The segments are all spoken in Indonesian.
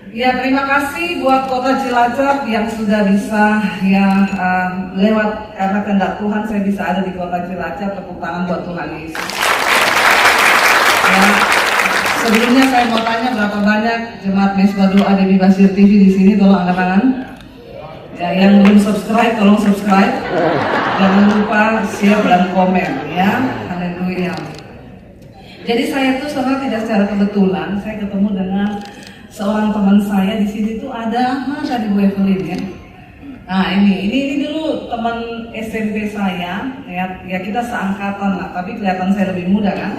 Ya, terima kasih buat Kota Cilacap yang sudah bisa lewat karena kehendak Tuhan saya bisa ada di Kota Cilacap. Tepuk tangan buat Tuhan Yesus. Ya, sebelumnya saya mau tanya berapa banyak jemaat Mesbah Doa Debbie Basir TV di sini, tolong angkat tangan. Ya, yang belum subscribe tolong subscribe. Jangan lupa share dan komen ya. Haleluya. Jadi saya tuh sebenarnya tidak secara kebetulan saya ketemu dengan seorang teman saya di sini tuh ada tadi Bu Evelyn ya. Nah ini dulu teman SMP saya ya kita seangkatan lah, tapi kelihatan saya lebih muda kan.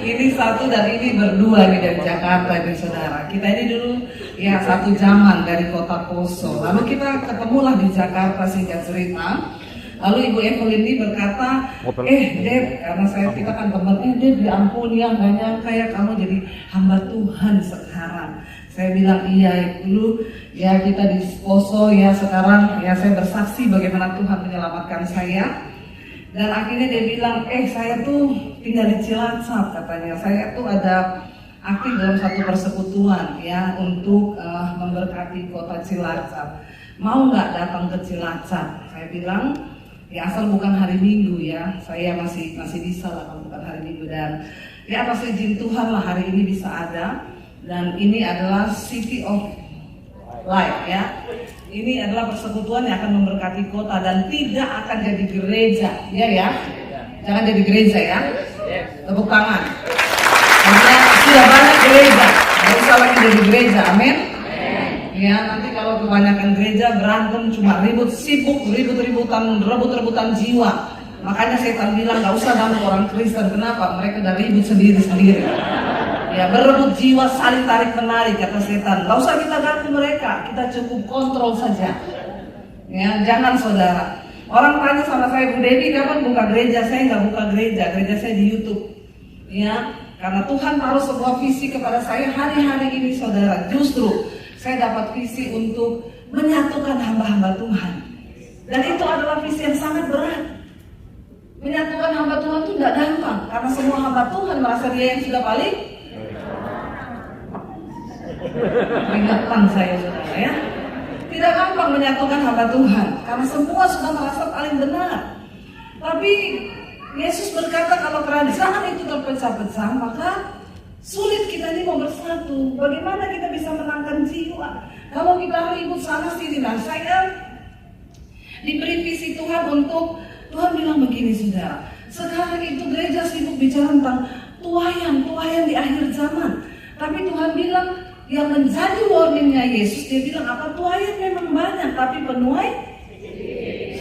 Ini satu dan ini berdua nih dari Jakarta nih saudara. Kita ini dulu ya satu zaman dari Kota Poso. Lalu kita ketemulah di Jakarta singkat cerita. Lalu Ibu Evelyn ini berkata, Deb, karena kita kan teman, Deb ya ampun ya, gak nyangka ya kamu jadi hamba Tuhan sekarang. Saya bilang iya dulu ya kita di Poso ya, sekarang ya saya bersaksi bagaimana Tuhan menyelamatkan saya. Dan akhirnya dia bilang, saya tuh tinggal di Cilacap katanya. Saya tuh ada aktif dalam satu persekutuan ya untuk memberkati Kota Cilacap. Mau nggak datang ke Cilacap? Saya bilang, ya asal bukan hari Minggu ya, saya masih bisa lah kalau bukan hari Minggu. Dan ya atas izin Tuhan lah hari ini bisa ada. Dan ini adalah City of Life ya. Ini adalah persekutuan yang akan memberkati kota dan tidak akan jadi gereja ya. Jangan jadi gereja ya. Tepuk tangan. Karena sudah banyak gereja, nggak usah lagi jadi gereja, amin. Ya, nanti kalau kebanyakan gereja berantem cuma ribut, sibuk, rebut-rebutan jiwa. Makanya setan bilang gak usah ganggu orang Kristen. Kenapa? Mereka udah ribut sendiri-sendiri. Ya, berebut jiwa, saling tarik-menarik kata setan. Gak usah kita ganggu mereka, kita cukup kontrol saja. Ya, jangan saudara. Orang tanya sama saya, Bu Debbie kapan buka gereja? Saya nggak buka gereja saya di YouTube. Ya, karena Tuhan taruh sebuah visi kepada saya hari-hari ini saudara. Justru saya dapat visi untuk menyatukan hamba-hamba Tuhan. Dan itu adalah visi yang sangat berat. Menyatukan hamba Tuhan itu tidak gampang. Karena semua hamba Tuhan merasa dia yang sudah paling ingatkan saya saudara ya. Tidak gampang menyatukan hamba Tuhan. Karena semua sudah merasa paling benar. Tapi Yesus berkata kalau kerajaan itu terpecah-pecah maka sulit kita ini mau bersatu. Bagaimana kita bisa menangkan jiwa? Kalau kita ribut sana sini. Nah saya diberi visi Tuhan untuk, Tuhan bilang begini saudara, sekarang itu gereja sibuk bicara tentang tuayan di akhir zaman. Tapi Tuhan bilang yang menjadi warningnya Yesus, dia bilang apa? Tuayan memang banyak tapi penuai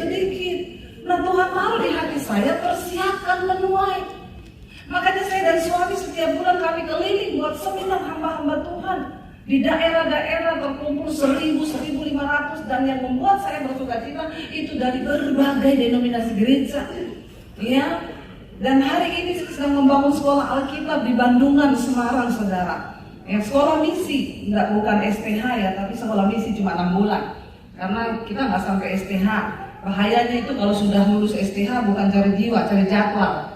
sedikit. Nah Tuhan taruh di hati saya, persiapkan penuai. Makanya saya dan suami setiap bulan kami keliling buat seminar hamba-hamba Tuhan di daerah-daerah terkumpul 1.000-1.500 dan yang membuat saya bersukacita itu dari berbagai denominasi gereja. Ya, dan hari ini sedang membangun sekolah Alkitab di Bandungan, Semarang, saudara. Ya, sekolah misi, bukan STH ya, tapi sekolah misi cuma 6 bulan. Karena kita nggak sampai STH. Bahayanya itu kalau sudah lulus STH bukan cari jiwa, cari jadwal.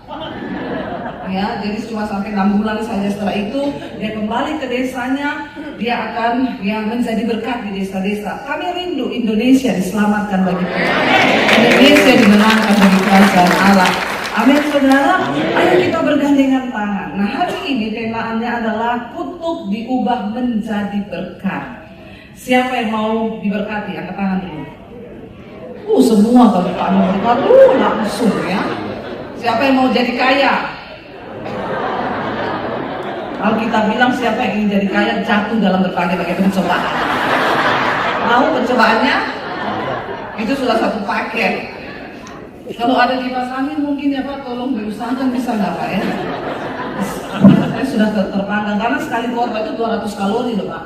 Ya, jadi cuma sampai 6 bulan saja. Setelah itu dia kembali ke desanya, dia akan menjadi berkat di desa-desa. Kami rindu Indonesia diselamatkan bagi Tuhan. Indonesia dimenangkan bagi kerajaan Allah. Amin saudara. Ayo kita bergandengan tangan. Nah hari ini temaannya adalah kutuk diubah menjadi berkat. Siapa yang mau diberkati? Angkat tangan dulu. Semua kalau Pak mau berkat, langsung ya. Siapa yang mau jadi kaya? Kalau kita bilang siapa yang ingin jadi kaya jatuh dalam berbagai pencobaan. Mau pencobaannya? Itu sudah satu paket. Kalau ada kipas angin mungkin ya Pak, tolong diusahakan bisa nggak Pak ya? Saya sudah terpanggang karena sekali korban itu 200 kalori loh Pak.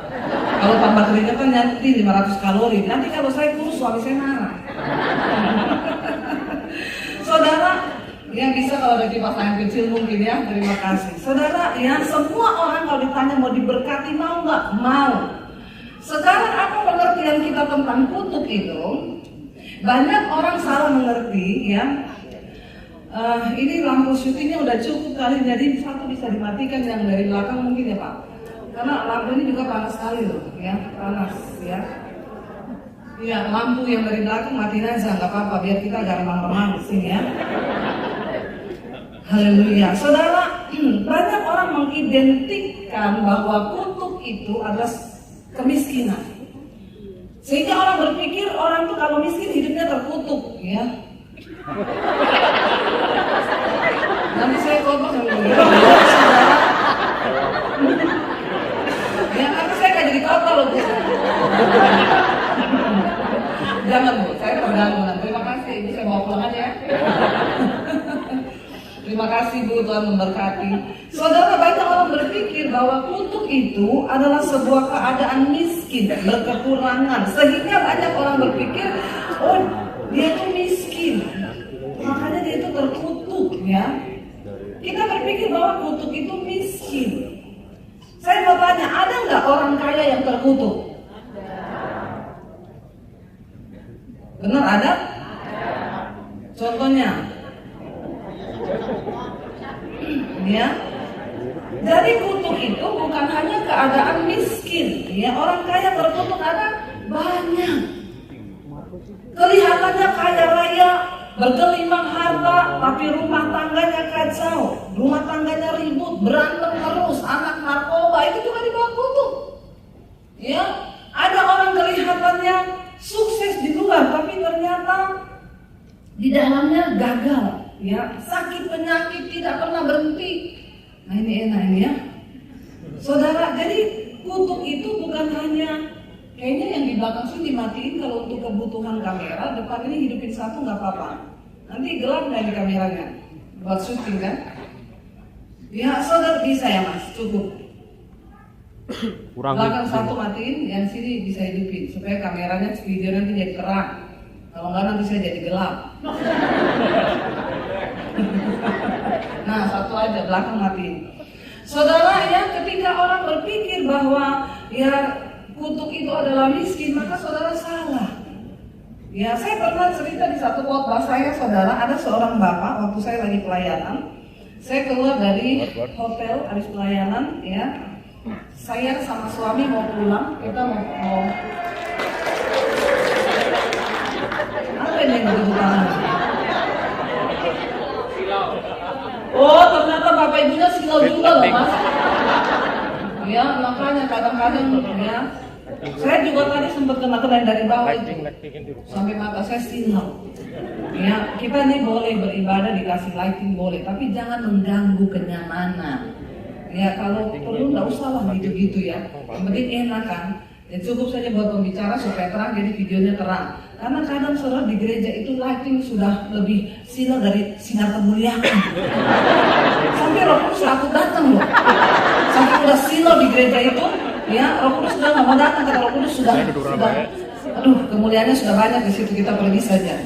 Kalau tambah keringat kan nanti 500 kalori. Nanti kalau saya kurus suami saya marah. Saudara, yang bisa kalau ada kipas angin kecil mungkin ya, terima kasih. Saudara, ya semua orang kalau ditanya mau diberkati mau nggak? Mau. Sekarang apa pengertian kita tentang kutuk itu? Banyak orang salah mengerti ya. Ini lampu syutingnya udah cukup kali, jadi satu bisa dimatikan yang dari belakang mungkin ya Pak. Karena lampu ini juga panas sekali loh, ya, panas, ya. Ya, lampu yang dari belakang matiin aja, nggak apa-apa, biar kita agak remang-remang di sini ya. Haleluya, saudara. Banyak orang mengidentikan bahwa kutuk itu adalah kemiskinan. Sehingga orang berpikir orang tuh kalau miskin hidupnya terkutuk, ya. Nanti saya khotbah sambil begini, saudara. Ya, tapi saya nggak jadi khotbah loh, Bu. Jangan, Bu, saya terganggu. Terima kasih, Ibu, saya bawa pulang aja ya. Terima kasih, Bu, Tuhan memberkati. Saudara, banyak orang berpikir bahwa kutuk itu adalah sebuah keadaan miskin, berkekurangan. Sehingga banyak orang berpikir, oh, dia itu miskin, makanya dia itu terkutuk, ya. Kita berpikir bahwa kutuk itu miskin. Saya mau tanya, ada nggak orang kaya yang terkutuk? Benar ada? Contohnya? Ya. Jadi kutuk itu bukan hanya keadaan miskin, ya. Orang kaya terkutuk ada banyak. Kelihatannya kaya raya, bergelimang harta, tapi rumah tangganya kacau, rumah tangganya ribut, berantem terus, anak narkoba, itu juga dibawa kutuk. Ya, ada orang kelihatannya sukses di luar, tapi ternyata di dalamnya gagal. Ya, sakit penyakit tidak pernah berhenti. Nah, ini enak ini ya, saudara. Jadi kutuk itu bukan hanya, kayaknya yang di belakang sini dimatiin kalau untuk kebutuhan kamera. Depan ini hidupin satu nggak apa-apa. Nanti gelap nggak di kameranya buat syuting kan? Ya, saudara bisa ya Mas, cukup. Belakang satu matiin, yang sini bisa hidupin supaya kameranya video nanti jadi terang. Kalau nggak nanti saya jadi gelap. Nah, satu aja, belakang matiin. Saudara, ya, ketika orang berpikir bahwa ya kutuk itu adalah miskin, maka saudara salah. Ya, saya pernah cerita di satu khotbah saya, saudara, ada seorang bapak waktu saya lagi pelayanan. Saya keluar dari hotel habis pelayanan, ya. Saya sama suami mau pulang, kita mau apa ini yang begitu tangan? Oh, ternyata bapak ibunya silau juga loh Mas. Ya, makanya kadang-kadang ya. Saya juga tadi sempat kena dari bawah itu, sampai mata saya silau. Ya, kita nih boleh beribadah dikasih lighting boleh, tapi jangan mengganggu kenyamanan. Ya, kalau perlu nggak usah lah gitu-gitu ya. Yang penting enak kan. Ya cukup saja buat pembicara supaya terang, jadi videonya terang. Karena kadang saudara di gereja itu lighting sudah lebih silau dari sinar kemuliaan. Sampai Roh Kudus takut datang loh. Sampai udah silau di gereja itu, ya Roh Kudus sudah nggak mau datang. Kata Roh Kudus sudah, aduh kemuliaannya sudah banyak di situ, kita pergi saja.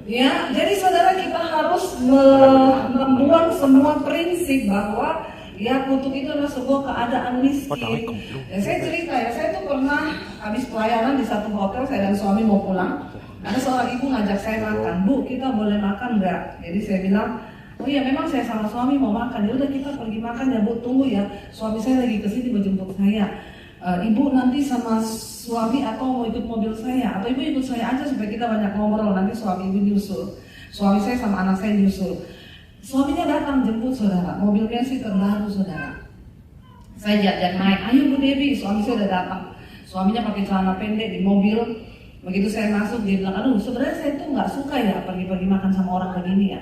Ya, jadi saudara kita harus membuang semua prinsip bahwa ya kutuk itu adalah sebuah keadaan miskin. Ya, saya cerita ya, saya tuh pernah habis pelayanan di satu hotel, saya dan suami mau pulang. Ada seorang ibu ngajak saya makan, Bu kita boleh makan nggak? Jadi saya bilang, oh iya memang saya sama suami mau makan. Ya udah kita pergi makan ya Bu, tunggu ya. Suami saya lagi kesini mau jemput saya. Ibu nanti sama suami atau mau ikut mobil saya? Atau ibu ikut saya aja supaya kita banyak ngobrol. Nanti suami ibu nyusul, suami saya sama anak saya nyusul. Suaminya datang jemput saudara, mobilnya sih terbaru saudara. Saya ajak naik, ayo Bu Devi, suami saya udah datang. Suaminya pakai celana pendek di mobil. Begitu saya masuk dia bilang, aduh sebenarnya saya tuh nggak suka ya pergi-pergi makan sama orang begini ya.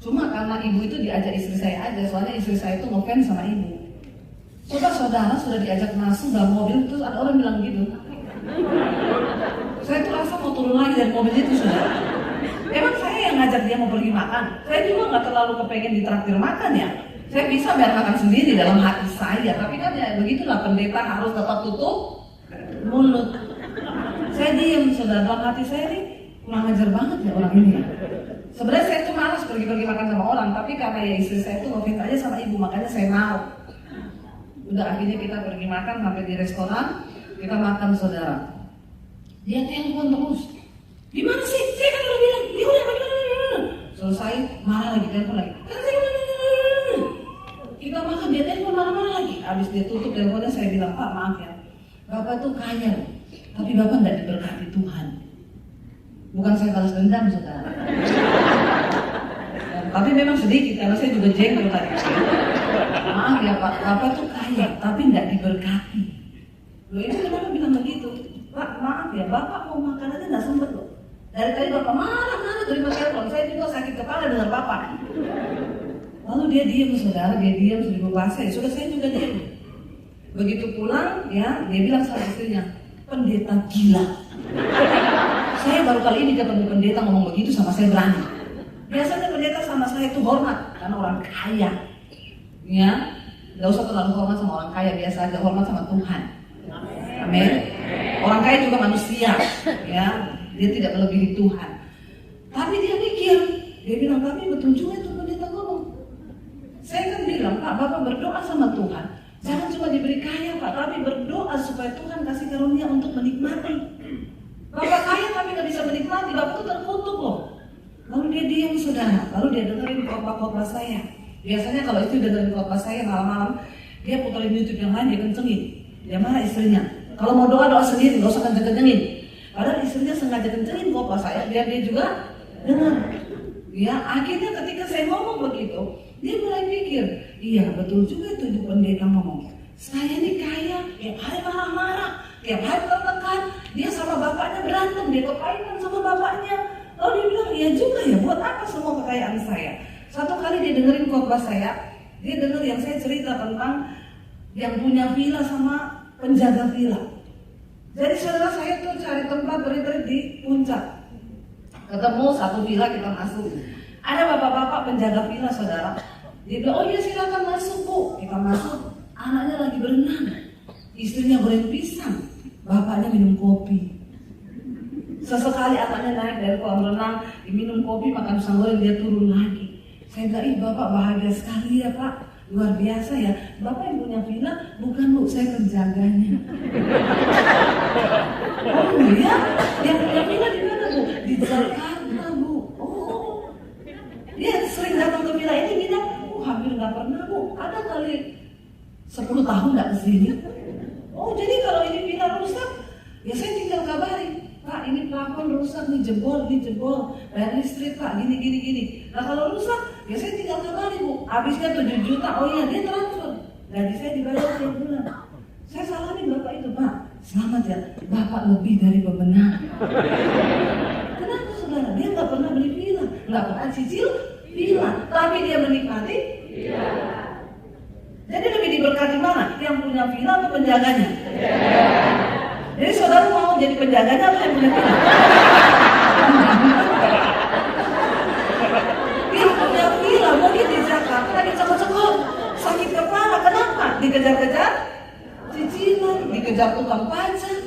Cuma karena ibu itu diajak istri saya aja, soalnya istri saya itu ngefans sama ibu. Coba saudara sudah diajak masuk dalam mobil, terus ada orang bilang gitu. Saya tuh rasa mau turun lagi dari mobil itu saudara. Emang saya yang ngajak dia mau pergi makan. Saya juga nggak terlalu kepengen ditraktir makan ya. Saya bisa biar makan sendiri dalam hati saya. Tapi kan ya begitulah, pendeta harus tetap tutup mulut. Saya diem, saudara, dalam hati saya nih kurang ajar banget ya orang ini. Sebenarnya saya tuh malas pergi-pergi makan sama orang, tapi karena ya istri saya tuh ngefans aja sama ibu, makanya saya mau. Udah akhirnya kita pergi makan sampai di restoran, kita makan saudara. Dia telepon terus. Gimana sih? Saya kan udah bilang, dia udah bagaimana? Selesai, marah lagi, telepon lagi. Kan saya kita makan, dia telepon marah-marah lagi. habis dia tutup teleponnya saya bilang, Pak maaf ya, Bapak tuh kaya, tapi Bapak nggak diberkati Tuhan. Bukan saya balas dendam saudara. Tapi memang sedikit karena saya juga jengkel tadi. Maaf ya Pak, Bapak tuh kaya, tapi nggak diberkati. Loh itu kenapa bilang begitu? Pak maaf ya, Bapak mau makan aja nggak sempet loh. Dari tadi Bapak marah terima telepon, saya juga sakit kepala dengan Bapak. Lalu dia diam saudara, dia diam seribu bahasa, ya sudah saya juga diam. Begitu pulang ya, dia bilang sama istrinya, pendeta gila. Saya baru kali ini ketemu pendeta ngomong begitu sama saya berani. Biasanya pendeta sama saya itu hormat karena orang kaya. Ya, nggak usah terlalu hormat sama orang kaya, biasa aja hormat sama Tuhan. Amin. Orang kaya juga manusia, ya, dia tidak melebihi Tuhan. Tapi dia mikir, dia bilang tapi betul juga itu pendeta ngomong. Saya kan bilang, Pak, Bapak berdoa sama Tuhan, jangan cuma diberi kaya Pak, tapi berdoa supaya Tuhan kasih karunia untuk menikmati. Bapak kaya tapi nggak bisa menikmati, Bapak tuh terkutuk loh. Lalu dia diam saudara, lalu dia dengerin khotbah saya. Biasanya kalau itu dengerin khotbah saya malam-malam, dia puterin YouTube yang lain, dia kencengin. Dia marah istrinya. Kalau mau doa sendiri, nggak usah kenceng-kencengin. Padahal istrinya sengaja kencengin khotbah saya, biar dia juga dengar. Ya, akhirnya ketika saya ngomong begitu, dia mulai pikir, iya betul juga itu ibu pendeta ngomong. Saya ini kaya, tiap hari marah-marah, tiap hari tertekan. Dia sama bapaknya berantem, dia kepaitan sama bapaknya. Lalu dia bilang, iya juga ya, buat apa semua kekayaan saya? Satu kali dia dengerin khotbah saya, dia denger yang saya cerita tentang yang punya villa sama penjaga villa. Jadi saudara saya tuh cari tempat retreat di puncak. Ketemu satu villa, kita masuk. Ada bapak-bapak penjaga villa saudara. Dia bilang, oh iya silakan masuk Bu. Kita masuk, anaknya lagi berenang, istrinya goreng pisang, bapaknya minum kopi. Sesekali anaknya naik dari kolam renang, diminum kopi, makan pisang goreng, dia turun lagi. Saya bilang, ih Bapak bahagia sekali ya Pak, luar biasa ya. Bapak yang punya villa? Bukan Bu, saya penjaganya. Oh iya? Yang punya villa di mana Bu? Di Jakarta Bu. Oh, dia sering datang ke villa ini nginap? Hampir nggak pernah Bu. Ada kali 10 tahun nggak kesini. Oh jadi kalau ini villa rusak, ya saya tinggal kabarin. Pak ini plafon rusak nih, jebol, bayar listrik Pak, gini. Nah kalau rusak, ya saya tinggal kabarin Bu. Habisnya 7 juta, oh iya dia transfer. Gaji saya dibayar tiap bulan. Saya salamin Bapak itu, Pak. Selamat ya, Bapak lebih dari bebenah. Kenapa saudara? Dia nggak pernah beli villa, nggak pernah cicil villa, tapi dia menikmati villa. Jadi lebih diberkati mana? Yang punya villa atau penjaganya? Jadi saudara mau jadi penjaganya atau yang punya villa? Dia punya villa, mungkin di Jakarta dicekok-cekok, sakit kepala, kenapa? Dikejar-kejar cicilan, dikejar tukang pajak.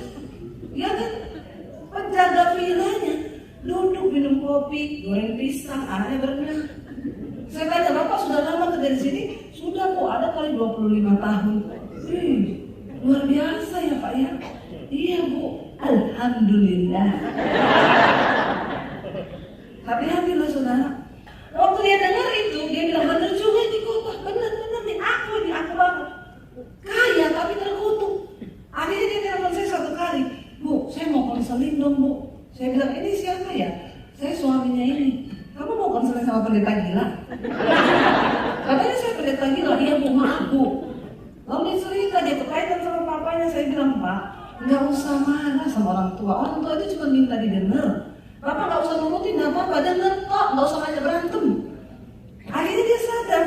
Ya kan? Penjaga villanya duduk minum kopi, goreng pisang, anaknya berenang. Saya tanya, Bapak sudah lama kerja di sini? Sudah Bu, ada kali 25 tahun. Luar biasa ya Pak ya. Iya Bu, alhamdulillah. Hati-hati loh saudara. Waktu dia dengar itu, dia bilang benar juga ini khotbah, benar nih aku banget. Kaya tapi terkutuk. Akhirnya dia telepon saya satu kali, Bu, saya mau konseling dong Bu. Saya bilang ini siapa ya? Saya suaminya ini. Kamu mau konseling sama pendeta gila? Katanya saya pendeta gila. Iya Bu, maaf Bu. Lalu dia cerita, dia berkaitan sama papanya. Saya bilang, Pak, nggak usah marah sama orang tua. Orang tua itu cuma minta didengar. Bapak nggak usah nurutin, nggak apa-apa, denger kok, nggak usah ngajak berantem. Akhirnya dia sadar.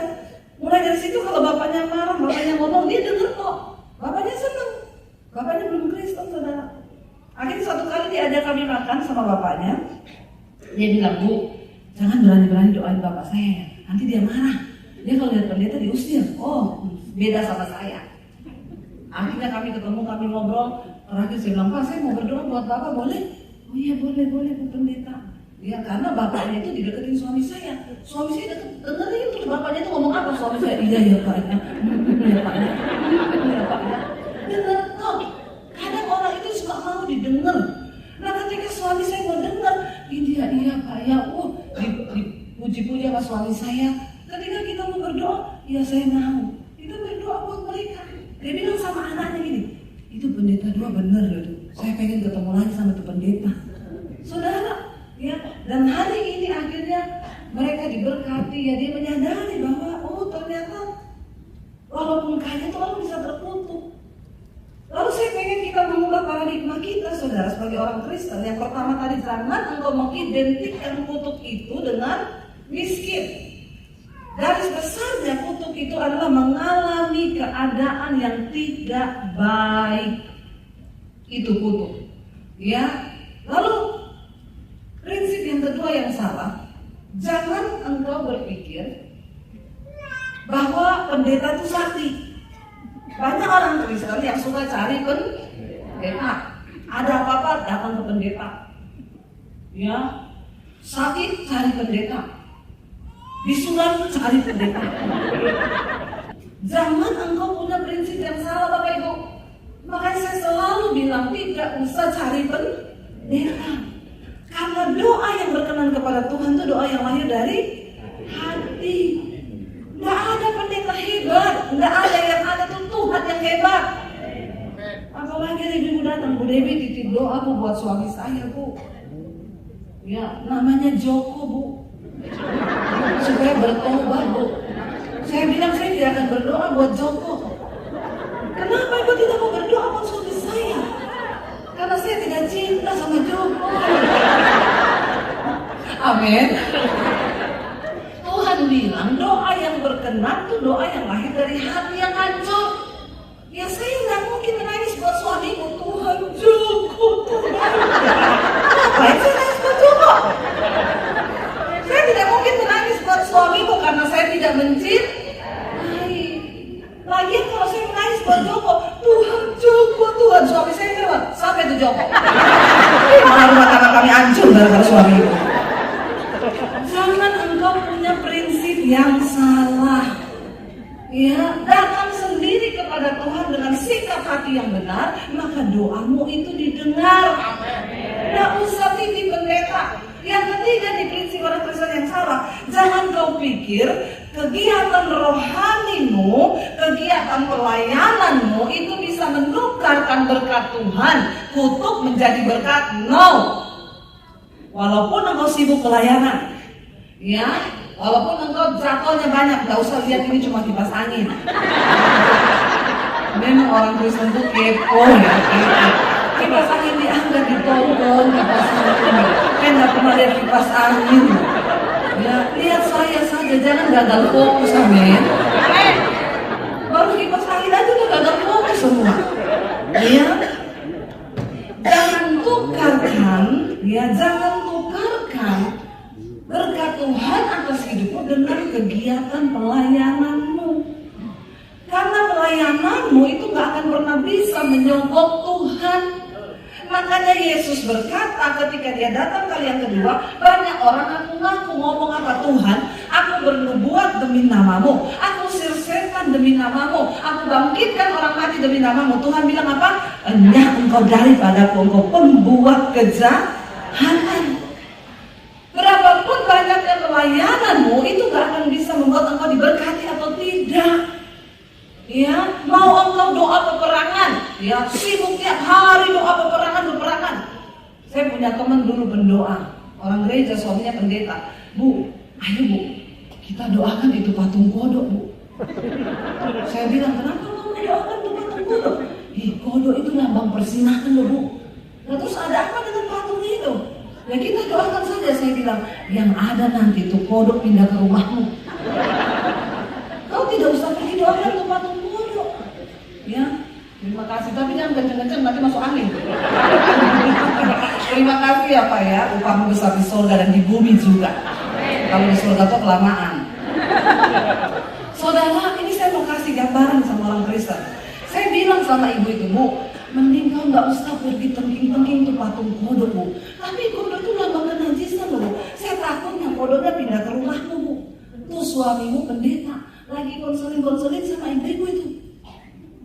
Mulai dari situ kalau bapaknya marah, bapaknya ngomong, dia denger kok. Bapaknya seneng. Bapaknya belum Kristen, saudara. Akhirnya satu kali dia ajak kami makan sama bapaknya. Dia bilang, Bu, jangan berani-berani doain bapak saya, nanti dia marah. Dia kalau lihat pendeta diusir. Oh, beda sama saya. Akhirnya kami ketemu, kami ngobrol. Terakhir saya bilang, Pak, saya mau berdoa buat bapak, boleh? Oh iya, boleh Bu pendeta. Ya, karena bapaknya itu dideketin suami saya. Suami saya dengerin terus bapaknya itu ngomong apa suami saya? Iya Pak ya. Iya Pak ya. Iya Pak ya. Dengar kok. Kadang orang itu suka mau didengar. Nah ketika suami saya mau dengar, iya Pak ya. Dipuji-puji sama suami saya. Ketika kita mau berdoa, ya saya mau. Kita berdoa buat mereka. sama anaknya gini, itu pendeta dua bener loh, saya pengen ketemu lagi sama itu pendeta. Saudara, ya, dan hari ini akhirnya mereka diberkati, ya dia menyadari bahwa oh ternyata walaupun kaya itu orang bisa terkutuk. Lalu saya pengen kita mengubah paradigma kita, saudara, sebagai orang Kristen. Yang pertama tadi, jangan engkau mengidentikan kutuk itu dengan miskin. Garis besarnya kutuk itu adalah mengalami keadaan yang tidak baik. Itu kutuk. Ya. Lalu prinsip yang kedua yang salah, jangan engkau berpikir bahwa pendeta itu sakti. Banyak orang Kristen yang suka cari pendeta. Ada apa-apa datang ke pendeta. Ya, sakit cari pendeta. Disunat cari pendeta. Jangan engkau punya prinsip yang salah, Bapak Ibu. Makanya saya selalu bilang tidak usah cari pendeta. Karena doa yang berkenan kepada Tuhan itu doa yang lahir dari hati. Nggak ada pendeta hebat, nggak ada, yang ada tuh Tuhan yang hebat. Apalagi ada ibu datang, Bu Dewi titip doa Bu buat suami saya Bu. Ya, namanya Joko Bu, supaya bertobat Bu. Saya bilang saya tidak akan berdoa buat Joko. Kenapa Ibu tidak mau berdoa buat suami saya? Karena saya tidak cinta sama Joko. Amin. Tuhan bilang doa yang berkenan itu doa yang lahir dari hati yang hancur. Ya saya nggak mungkin menangis buat suamiku, Tuhan Joko, Tuhan. Ngapain saya nangis buat Joko? Saya tidak mungkin menangis buat suamiku karena saya tidak mencintai. Lagian kalau saya menangis buat Joko, Tuhan Joko, Tuhan, suami saya kira sampai itu Joko. Malah rumah tangga kami hancur gara-gara suami itu. Jangan engkau punya prinsip yang salah. Ya, datang sendiri kepada Tuhan dengan sikap hati yang benar, maka doamu itu didengar. Tidak usah titip pendeta. Yang ketiga di prinsip orang Kristen yang salah, jangan kau pikir kegiatan rohanimu, kegiatan pelayananmu itu bisa menukarkan berkat Tuhan, kutuk menjadi berkat. No. Walaupun engkau sibuk pelayanan, ya, walaupun engkau jatuhnya banyak, gak usah lihat ini cuma kipas angin. Memang orang Kristen itu kepo ya, kepo. Kipas angin diangkat, ditonton, kipas angin. Kan gak pernah lihat kipas angin. Ya, lihat saya saja, jangan gagal fokus, amin. Baru kipas angin aja udah gagal fokus semua. Ya, jangan tukarkan, ya, jangan tukarkan berkat Tuhan atas hidupmu dengan kegiatan pelayananmu. Karena pelayananmu itu gak akan pernah bisa menyogok Tuhan. Makanya Yesus berkata ketika dia datang kali yang kedua, banyak orang ngaku ngomong apa, Tuhan, aku bernubuat demi namamu, aku usir setan demi namamu, aku bangkitkan orang mati demi namamu. Tuhan bilang apa? Enyah engkau daripadaku, engkau pembuat kejahatan. Berapapun banyaknya pelayananmu, itu gak akan bisa membuat engkau diberkati atau tidak. Ya, mau engkau doa peperangan, ya, sibuk tiap hari doa peperangan. Saya punya teman dulu pendoa, orang gereja, suaminya pendeta. Bu, ayo Bu, kita doakan itu patung kodok Bu. Saya bilang, kenapa kamu doakan itu patung kodok? Kodok itu lambang persinahan loh Bu. Nah, terus ada apa dengan patung itu? Ya kita doakan saja. Saya bilang, yang ada nanti itu kodok pindah ke rumahmu. Kau tidak usah pergi doakan ke patung kodok. Ya, terima kasih. Tapi jangan kenceng-kenceng, nanti masuk angin. Terima kasih ya Pak ya, upahmu besar di surga dan di bumi juga. Kalau di surga itu kelamaan. Saudara, ini saya mau kasih gambaran sama orang Kristen. Saya bilang sama ibu itu, Bu, mending kau nggak usah pergi tengking-tengking tuh patung kodok Bu. Tapi kodok itu lambang kenajisan loh Bu. Saya takutnya kodoknya pindah ke rumahmu Bu. Tuh suamimu pendeta lagi konseling sama ibu itu.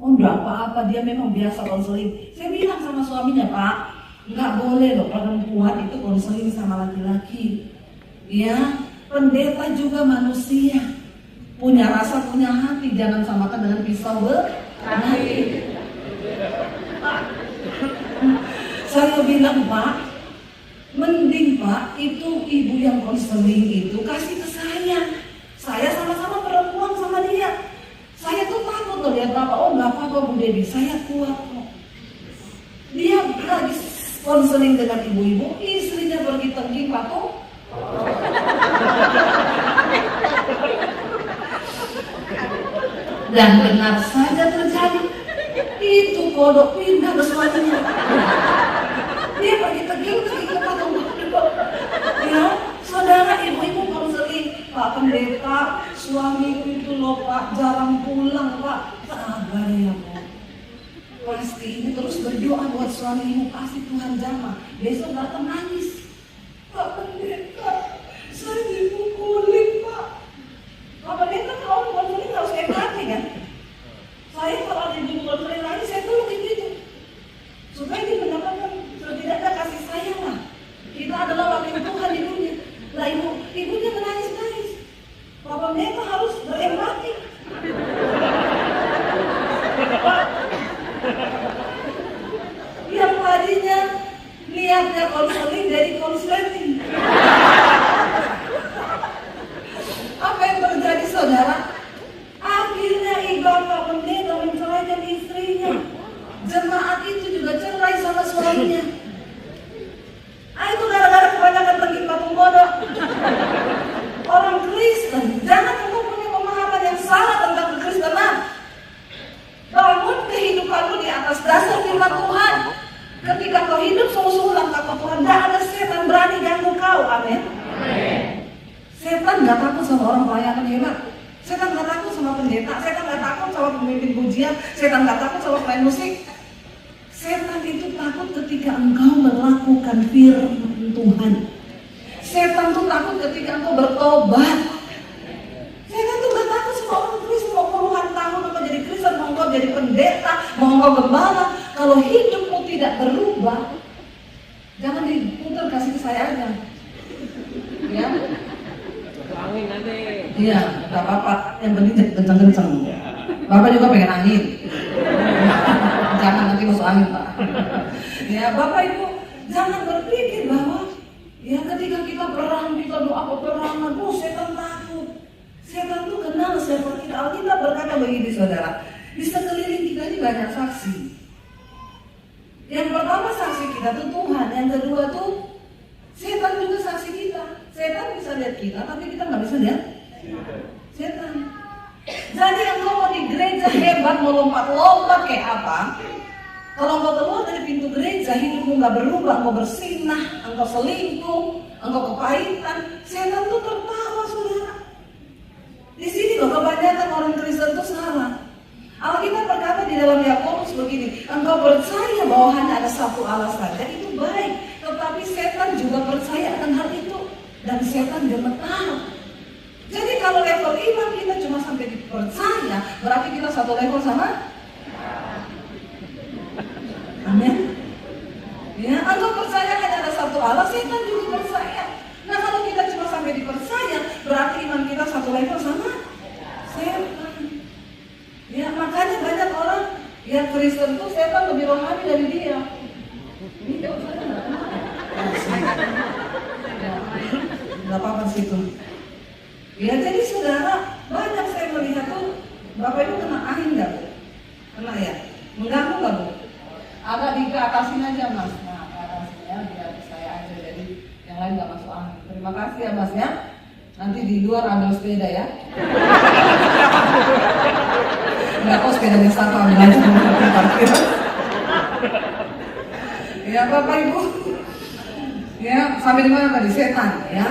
Oh enggak apa-apa, dia memang biasa konseling. Saya bilang sama suaminya, Pak, nggak boleh loh perempuan itu konseling sama laki-laki. Ya, pendeta juga manusia, punya rasa, punya hati. Jangan samakan dengan pisau bermati. bilang, Pak, mending Pak, itu ibu yang konseling itu kasih ke saya. Saya sama-sama perempuan sama dia. Saya tuh takut loh lihat Bapak, oh nggak apa-apa Bu Dewi, saya kuat kok. Dia lagi konseling dengan ibu-ibu, istrinya pergi tengking patung. Dan benar saja terjadi. Itu kodok pindah ke suaminya. Dia pergi tengking ke patung. Ya, saudara, ibu-ibu konseling, Pak Pendeta, suamiku itu loh Pak, jarang pulang Pak. Sabar ya Pak. Pasti ibu terus berdoa buat suamimu, pasti Tuhan jamah. Besok datang nangis. Pak Pendeta, saya dipukulin Pak. Pak Pendeta kalau konseling harus empati kan? Saya kalau ada ibu konseling lagi, saya tolongin gitu. Supaya dia mendapatkan setidaknya kasih sayang lah. Kita adalah wakil Tuhan di dunia. Lah ibunya menangis-nangis. Pak Pendeta harus berempati. Yang tadinya niatnya konseling jadi konsleting. Apa yang terjadi saudara? Akhirnya Pak Pendeta menceraikan istrinya. Jemaat itu juga cerai sama suaminya. Itu gara-gara kebanyakan tengking patung bodok. Orang Kristen, jangan engkau punya pemahaman yang salah tentang kekristenan. Bangun kehidupanmu di atas dasar firman Tuhan. Ketika kau hidup sungguh-sungguh dalam takut Tuhan, tidak ada setan berani ganggu kau. Amin. Setan gak takut sama orang pelayanan hebat. Setan gak takut sama pendeta. Setan gak takut sama pemimpin pujian. Setan gak takut sama pemain musik. Setan itu takut ketika engkau melakukan firman Tuhan. Setan tuh takut ketika engkau bertobat. Setan tuh gak takut sama orang Kristen. Mau puluhan tahun engkau jadi Kristen, mau engkau jadi pendeta, mau engkau gembala. Kalau hidupmu tidak berubah, jangan diputar, kasih ke saya aja. Ya. Angin nanti. Iya, gak apa-apa. Yang penting kenceng-kenceng. Bapak juga pengen angin. Jangan nanti masuk angin Pak. Ya Bapak Ibu, jangan berpikir bahwa ya ketika kita perang, kita doa peperangan, setan takut. Setan tuh kenal siapa kita. Alkitab berkata begini saudara, di sekeliling kita ini banyak saksi. Yang pertama saksi kita tuh Tuhan, yang kedua tuh setan juga saksi kita. Setan bisa lihat kita, tapi kita nggak bisa lihat setan. Jadi engkau mau di gereja hebat, mau lompat-lompat kayak apa? Kalau engkau keluar dari pintu gereja, hidupmu nggak berubah, engkau bersinah, engkau selingkuh, engkau kepahitan, setan tuh tertawa saudara. Di sini loh kebanyakan orang Kristen tuh salah. Alkitab berkata di dalam Yakobus begini, engkau percaya bahwa hanya ada satu Allah saja, itu baik. Tetapi setan juga percaya akan hal itu, dan setan gemetar. Jadi kalau level iman kita cuma sampai dipercaya, berarti kita satu level sama. Amin. Ya, engkau percaya hanya ada satu Allah, setan juga percaya. Nah kalau kita cuma sampai dipercaya, berarti iman kita satu level sama setan. Ya makanya banyak orang ya Kristen tuh setan lebih rohani dari dia. Ini nggak apa-apa sih itu. Ya jadi saudara, banyak saya melihat tuh Bapak Ibu kena angin nggak Bu? Kena ya? Mengganggu nggak Bu? Agak diatasin aja Mas. Nah atasin ya, biar saya aja, jadi yang lain nggak masuk angin. Terima kasih ya Mas ya. Nanti di luar ambil sepeda ya. Nggak tahu sepedanya siapa, ambil aja di parkir. Ya Bapak Ibu. Ya sampai di mana tadi? Setan ya.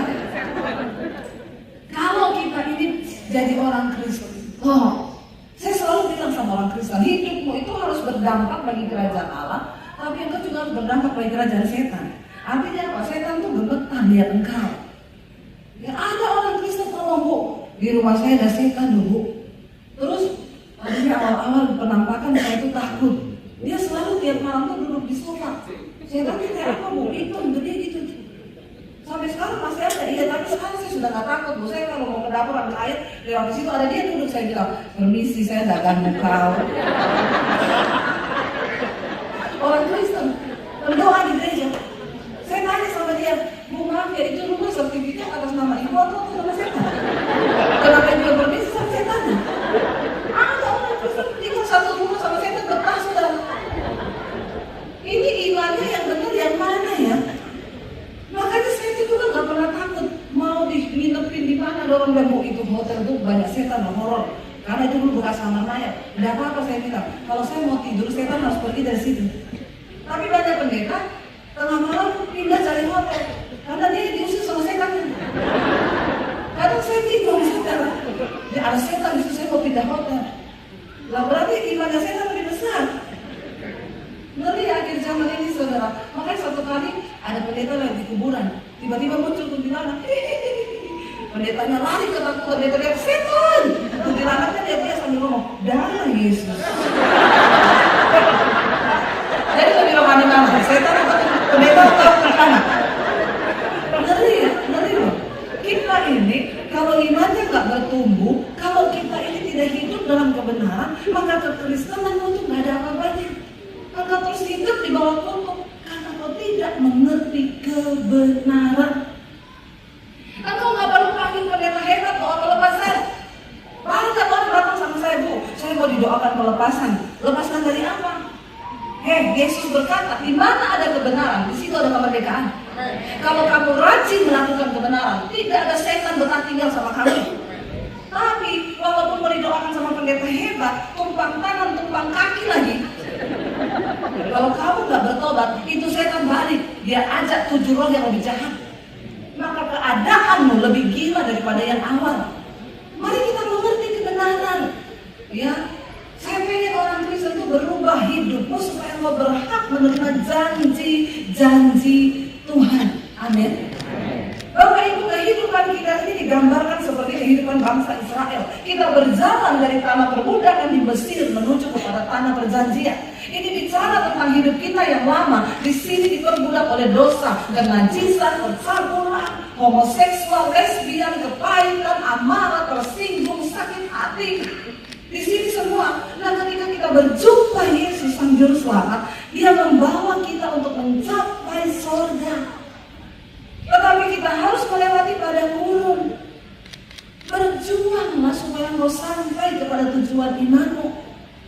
Kalau kita ini jadi orang Kristen, saya selalu bilang sama orang Kristen, hidupmu itu harus berdampak bagi kerajaan Allah, tapi engkau juga harus berdampak bagi kerajaan setan. Artinya apa? Setan tuh gemetar lihat engkau. Ya ada orang Kristen tolong Bu, di rumah saya ada setan loh Bu. Terus tadinya awal-awal penampakan saya itu takut. Dia selalu tiap malam tuh duduk di sofa. Setan itu kayak apa Bu? Itu gede gitu. Sampai sekarang masih ada, iya tapi sekarang saya sudah nggak takut Bu. Saya kalau mau ke dapur ambil air, lewat di situ ada dia duduk, saya bilang, permisi saya nggak ganggu kau. Orang Kristen berdoa di gereja, orang bilang, Bu, itu hotel tuh banyak setan loh, horor. Karena itu dulu bekas kamar mayat. Tidak apa-apa, saya bilang, kalau saya mau tidur, setan harus pergi dari situ. Tapi banyak pendeta tengah malam pindah cari hotel karena dia diusir sama setan. Kadang saya bingung, saudara. Ya ada setan di situ, saya mau pindah hotel. Lah berarti imannya setan lebih besar. Ngeri akhir zaman ini, saudara. Makanya satu kali ada pendeta lagi di kuburan, tiba-tiba muncul kuntilanak. Pendetanya lari ketakutan, dia teriak setan. Kuntilanaknya dia sambil ngomong, darah Yesus. Jadi lebih mana setan atau pendeta atau kuntilanak? Ngeri ya, ngeri loh. Kita ini kalau imannya nggak bertumbuh, kalau kita ini tidak hidup dalam kebenaran, maka kekristenan itu nggak ada apa-apanya. Maka terus hidup di bawah kutuk karena kau tidak mengerti kebenaran. Engkau nggak perlu panggil pendeta hebat doa pelepasan. Banyak orang datang sama saya, Bu, saya mau didoakan pelepasan. Lepaskan dari apa? Yesus berkata, di mana ada kebenaran, di situ ada kemerdekaan. Kalau kamu rajin melakukan kebenaran, tidak ada setan betah tinggal sama kamu. Tapi walaupun mau didoakan sama pendeta hebat, tumpang tangan, tumpang kaki lagi. Kalau kamu nggak bertobat, itu setan balik. Dia ajak 7 roh yang lebih jahat. Maka keadaanmu lebih gila daripada yang awal. Mari kita mengerti kebenaran. Ya, saya pengen orang Kristen itu berubah hidupmu supaya engkau berhak menerima janji-janji Tuhan. Amin. Bapak Ibu, kehidupan kita ini digambarkan seperti kehidupan bangsa Israel. Kita berjalan dari tanah perbudakan di Mesir menuju kepada tanah perjanjian. Ini bicara tentang hidup kita yang lama. Di sini diperbudak oleh dosa, kenajisan, percabulan, homoseksual, lesbian, kepahitan, amarah, tersinggung, sakit hati. Di sini semua. Nah, ketika kita berjumpa Yesus Sang Juru Selamat, Dia membawa kita untuk mencapai surga. Tetapi kita harus melewati padang gurun. Berjuanglah supaya engkau sampai kepada tujuan imanmu.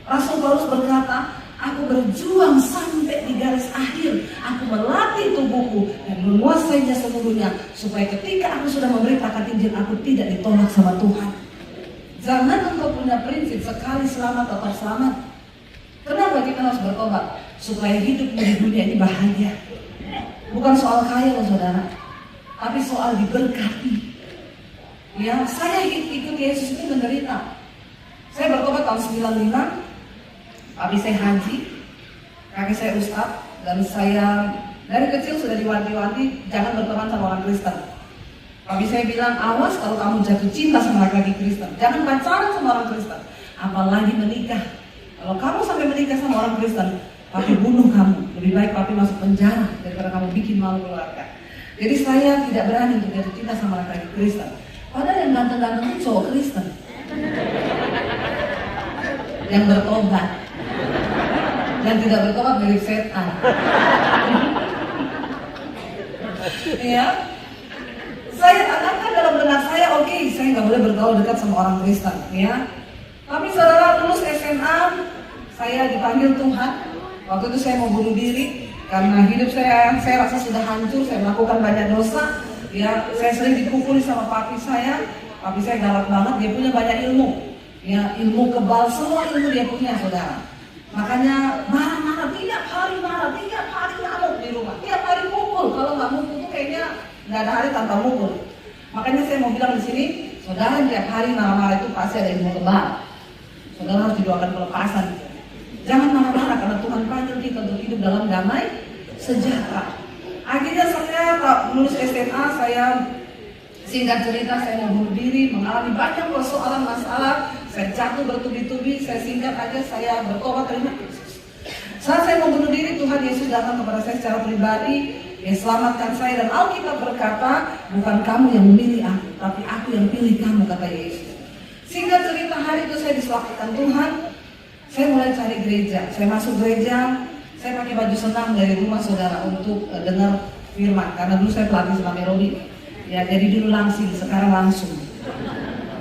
Rasul Paulus berkata, aku berjuang sampai di garis akhir. Aku melatih tubuhku dan menguasainya seluruhnya, supaya ketika aku sudah memberitakan Injil, aku tidak ditolak sama Tuhan. Jangan engkau punya prinsip sekali selamat tetap selamat. Kenapa kita harus bertobat? Supaya hidupmu di dunia ini bahagia. Bukan soal kaya loh saudara, tapi soal diberkati. Ya, saya ikut Yesus ini menderita. Saya bertobat tahun 95. Abi saya haji, kakek saya ustadz, dan saya dari kecil sudah diwanti-wanti jangan berteman sama orang Kristen. Abi saya bilang, awas kalau kamu jatuh cinta sama laki-laki Kristen, jangan pacaran sama orang Kristen, apalagi menikah. Kalau kamu sampai menikah sama orang Kristen, papi bunuh kamu. Lebih baik papi masuk penjara daripada kamu bikin malu keluarga. Jadi saya tidak berani untuk jatuh cinta sama laki-laki Kristen. Padahal yang ganteng-ganteng itu cowok Kristen yang bertobat. Dan tidak bertobat dari setan. Ya, saya tanamkan dalam benak saya, oke, saya nggak boleh bergaul dekat sama orang Kristen, ya. Tapi saudara, lulus SMA, saya dipanggil Tuhan. Waktu itu saya mau bunuh diri karena hidup saya rasa sudah hancur. Saya melakukan banyak dosa. Ya, saya sering dipukuli sama papi saya. Papi saya galak banget, dia punya banyak ilmu. Ya, ilmu kebal, semua ilmu dia punya, saudara. Makanya marah-marah, tiap hari ngamuk di rumah, tiap hari pukul. Kalau nggak mukul tuh kayaknya nggak ada hari tanpa mukul. Makanya saya mau bilang di sini, saudara tiap hari marah-marah itu pasti ada ilmu kebal. Saudara harus didoakan pelepasan. Jangan marah-marah karena Tuhan panggil kita untuk hidup dalam damai sejahtera. Akhirnya saya lulus SMA, saya singkat cerita saya mau bunuh diri, mengalami banyak persoalan masalah. Saya jatuh bertubi-tubi, saya singkat aja, saya bertobat terima Yesus. Saat saya mau bunuh diri, Tuhan Yesus datang kepada saya secara pribadi, Dia selamatkan saya, dan Alkitab berkata, bukan kamu yang memilih aku, tapi aku yang pilih kamu, kata Yesus. Singkat cerita, hari itu saya diselamatkan Tuhan. Saya mulai cari gereja, saya masuk gereja, saya pakai baju senam dari rumah saudara untuk dengar firman, karena dulu saya pelatih selama Nairobi. Ya, jadi dulu langsing, sekarang langsung.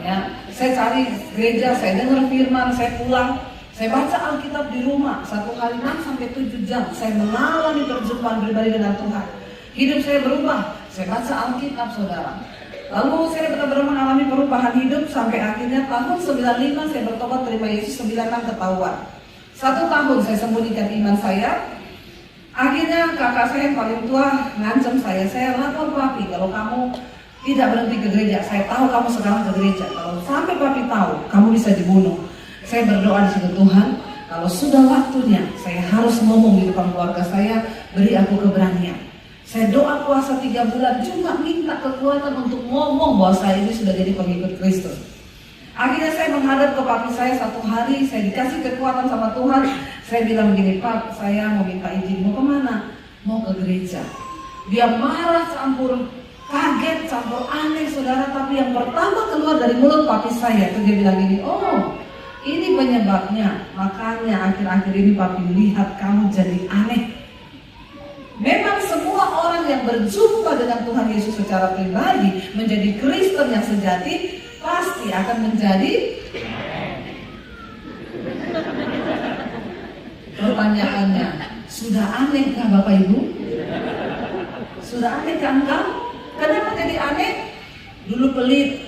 Ya, saya cari gereja, saya dengar firman, saya pulang, saya baca Alkitab di rumah 1 hari 6 sampai 7 jam. Saya mengalami perjumpaan pribadi dengan Tuhan. Hidup saya berubah. Saya baca Alkitab, saudara. Lalu saya benar-benar mengalami perubahan hidup sampai akhirnya tahun 95 saya bertobat terima Yesus, 96 ketahuan. 1 tahun saya sembunyikan iman saya. Akhirnya kakak saya yang paling tua ngancam saya lapor papi kalau kamu tidak berhenti ke gereja. Saya tahu kamu sekarang ke gereja. Kalau sampai papi tahu, kamu bisa dibunuh. Saya berdoa di situ, Tuhan, kalau sudah waktunya saya harus ngomong di depan keluarga saya, beri aku keberanian. Saya doa puasa 3 bulan cuma minta kekuatan untuk ngomong bahwa saya ini sudah jadi pengikut Kristus. Akhirnya saya menghadap ke papi saya 1 hari, saya dikasih kekuatan sama Tuhan. Saya bilang begini, Pak, saya mau minta izin, mau kemana? Mau ke gereja. Dia marah campur kaget, campur aneh saudara. Tapi yang pertama keluar dari mulut papi saya itu dia bilang gini, oh ini penyebabnya, makanya akhir-akhir ini papi lihat kamu jadi aneh. Memang semua orang yang berjumpa dengan Tuhan Yesus secara pribadi, menjadi Kristen yang sejati, pasti akan menjadi. Pertanyaannya, sudah anehkah Bapak Ibu? Sudah anehkah engkau? Kenapa jadi aneh? Dulu pelit,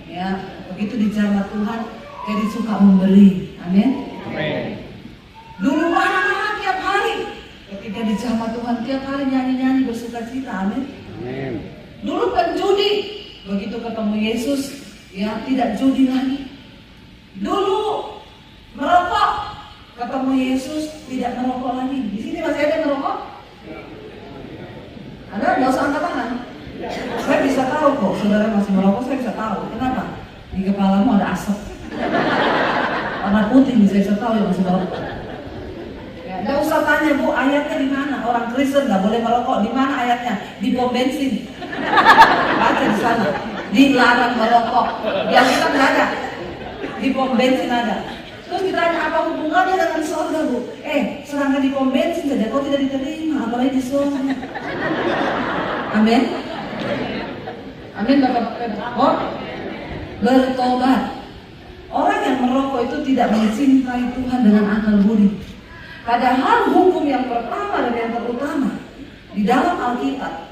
ya, begitu dijamah Tuhan, jadi suka memberi. Amin. Dulu marah-marah tiap hari, ketika dijamah Tuhan tiap hari nyanyi-nyanyi bersuka-cita. Amin. Dulu penjudi, begitu ketemu Yesus, ya tidak judi lagi. Dulu merokok, ketemu Yesus tidak merokok lagi. Di sini masih ada merokok? Ada? Nggak usah angkat tangan. Saya bisa tahu kok, saudara masih merokok, saya bisa tahu. Kenapa? Di kepalamu ada asap. Warna putih saya bisa tahu yang masih merokok. Ya, nggak usah tanya, Bu, ayatnya di mana? Orang Kristen nggak boleh merokok. Di mana ayatnya? Di pom bensin. Baca di sana. Dilarang merokok. Yang kita nggak ada. Di pom bensin ada. Terus ditanya apa hubungannya dengan surga, Bu? Sedangkan di pom bensin saja kau tidak diterima, apalagi di surga. Amin. Amin Bapak-Bapak. Oh, bertobat. Orang yang merokok itu tidak mencintai Tuhan dengan akal budi. Padahal hukum yang pertama dan yang terutama di dalam Alkitab,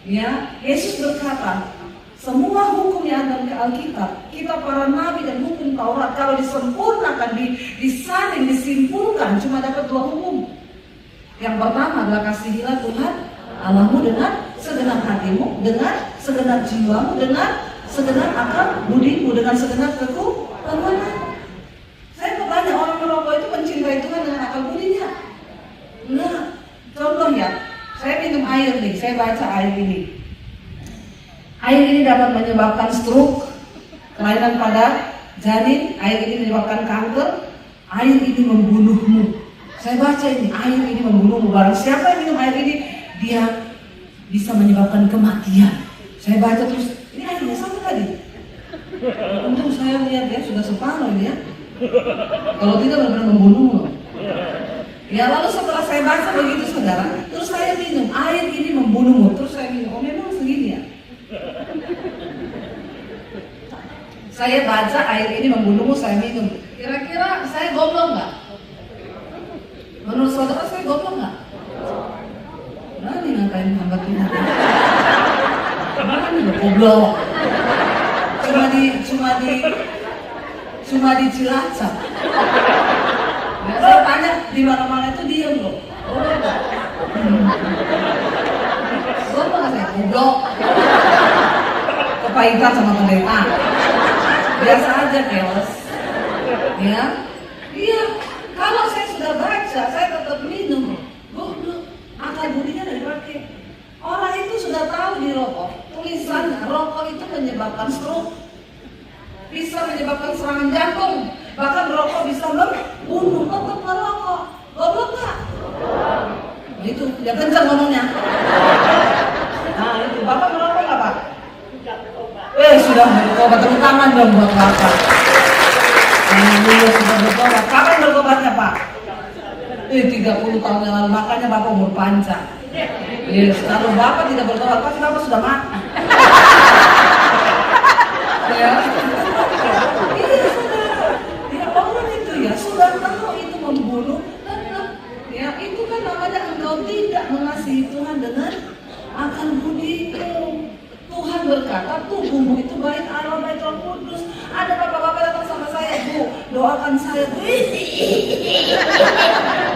ya, Yesus berkata, semua hukum yang ada di Alkitab, kita para nabi dan hukum Taurat, kalau disempurnakan, disaring, disimpulkan, cuma dapat 2 hukum. Yang pertama adalah kasihilah Tuhan Allahmu dengan segenap hatimu, dengan segenap jiwamu, dengan segenap akal budimu, dengan segenap kekuatan. Saya bertanya, orang merokok itu mencintai Tuhan dengan akal budinya? Nah, contoh ya, saya minum air nih, saya baca air ini. Air ini dapat menyebabkan stroke, kelainan pada janin, air ini menyebabkan kanker, air ini membunuhmu. Saya baca ini, air ini membunuhmu. Barang siapa yang minum air ini, dia bisa menyebabkan kematian. Saya baca terus, ini airnya sama tadi. Untung saya lihat ya, sudah separuh ini ya. Kalau tidak benar-benar membunuhmu. Ya, lalu setelah saya baca begitu saudara, terus saya minum, air ini membunuhmu. Terus saya minum, oh memang segini ya. Saya baca air ini membunuhmu, saya minum. Kira-kira saya goblok nggak? Menurut saudara saya goblok nggak? Berani ngatain hamba Tuhan. Berani goblok. Cuma di Cilacap. Ya, saya tanya di mana-mana itu diam loh. Goblok nggak? Goblok nggak saya? Goblok. Kepahitan sama pendeta. Biasa aja keos. Ya. Iya. Kalau saya sudah baca, saya tetap minum. Goblok. Akal budinya dari dipakai. Orang itu sudah tahu di rokok. Tulisan rokok itu menyebabkan stroke. Bisa menyebabkan serangan jantung. Bahkan rokok bisa membunuh. Tetap merokok. Goblok nggak? Itu dia kencang ngomongnya. Nah itu Bapak merokok nggak Pak? Sudah bertobat, tepuk tangan dong buat Bapak. Sudah bertobat. Kapan bertobatnya Pak? 30 tahun yang lalu, makanya Bapak umur panjang. Yes, kalau Bapak tidak bertobat, pasti Bapak sudah mati. Ya. Iya saudara. Ya orang itu ya sudah tahu itu membunuh. Ya itu kan namanya engkau tidak mengasihi Tuhan dengan akal budimu. Tuhan berkata tubuhmu itu bait Allah, bait Roh Kudus. Ada bapak-bapak datang sama saya, Bu, doakan saya.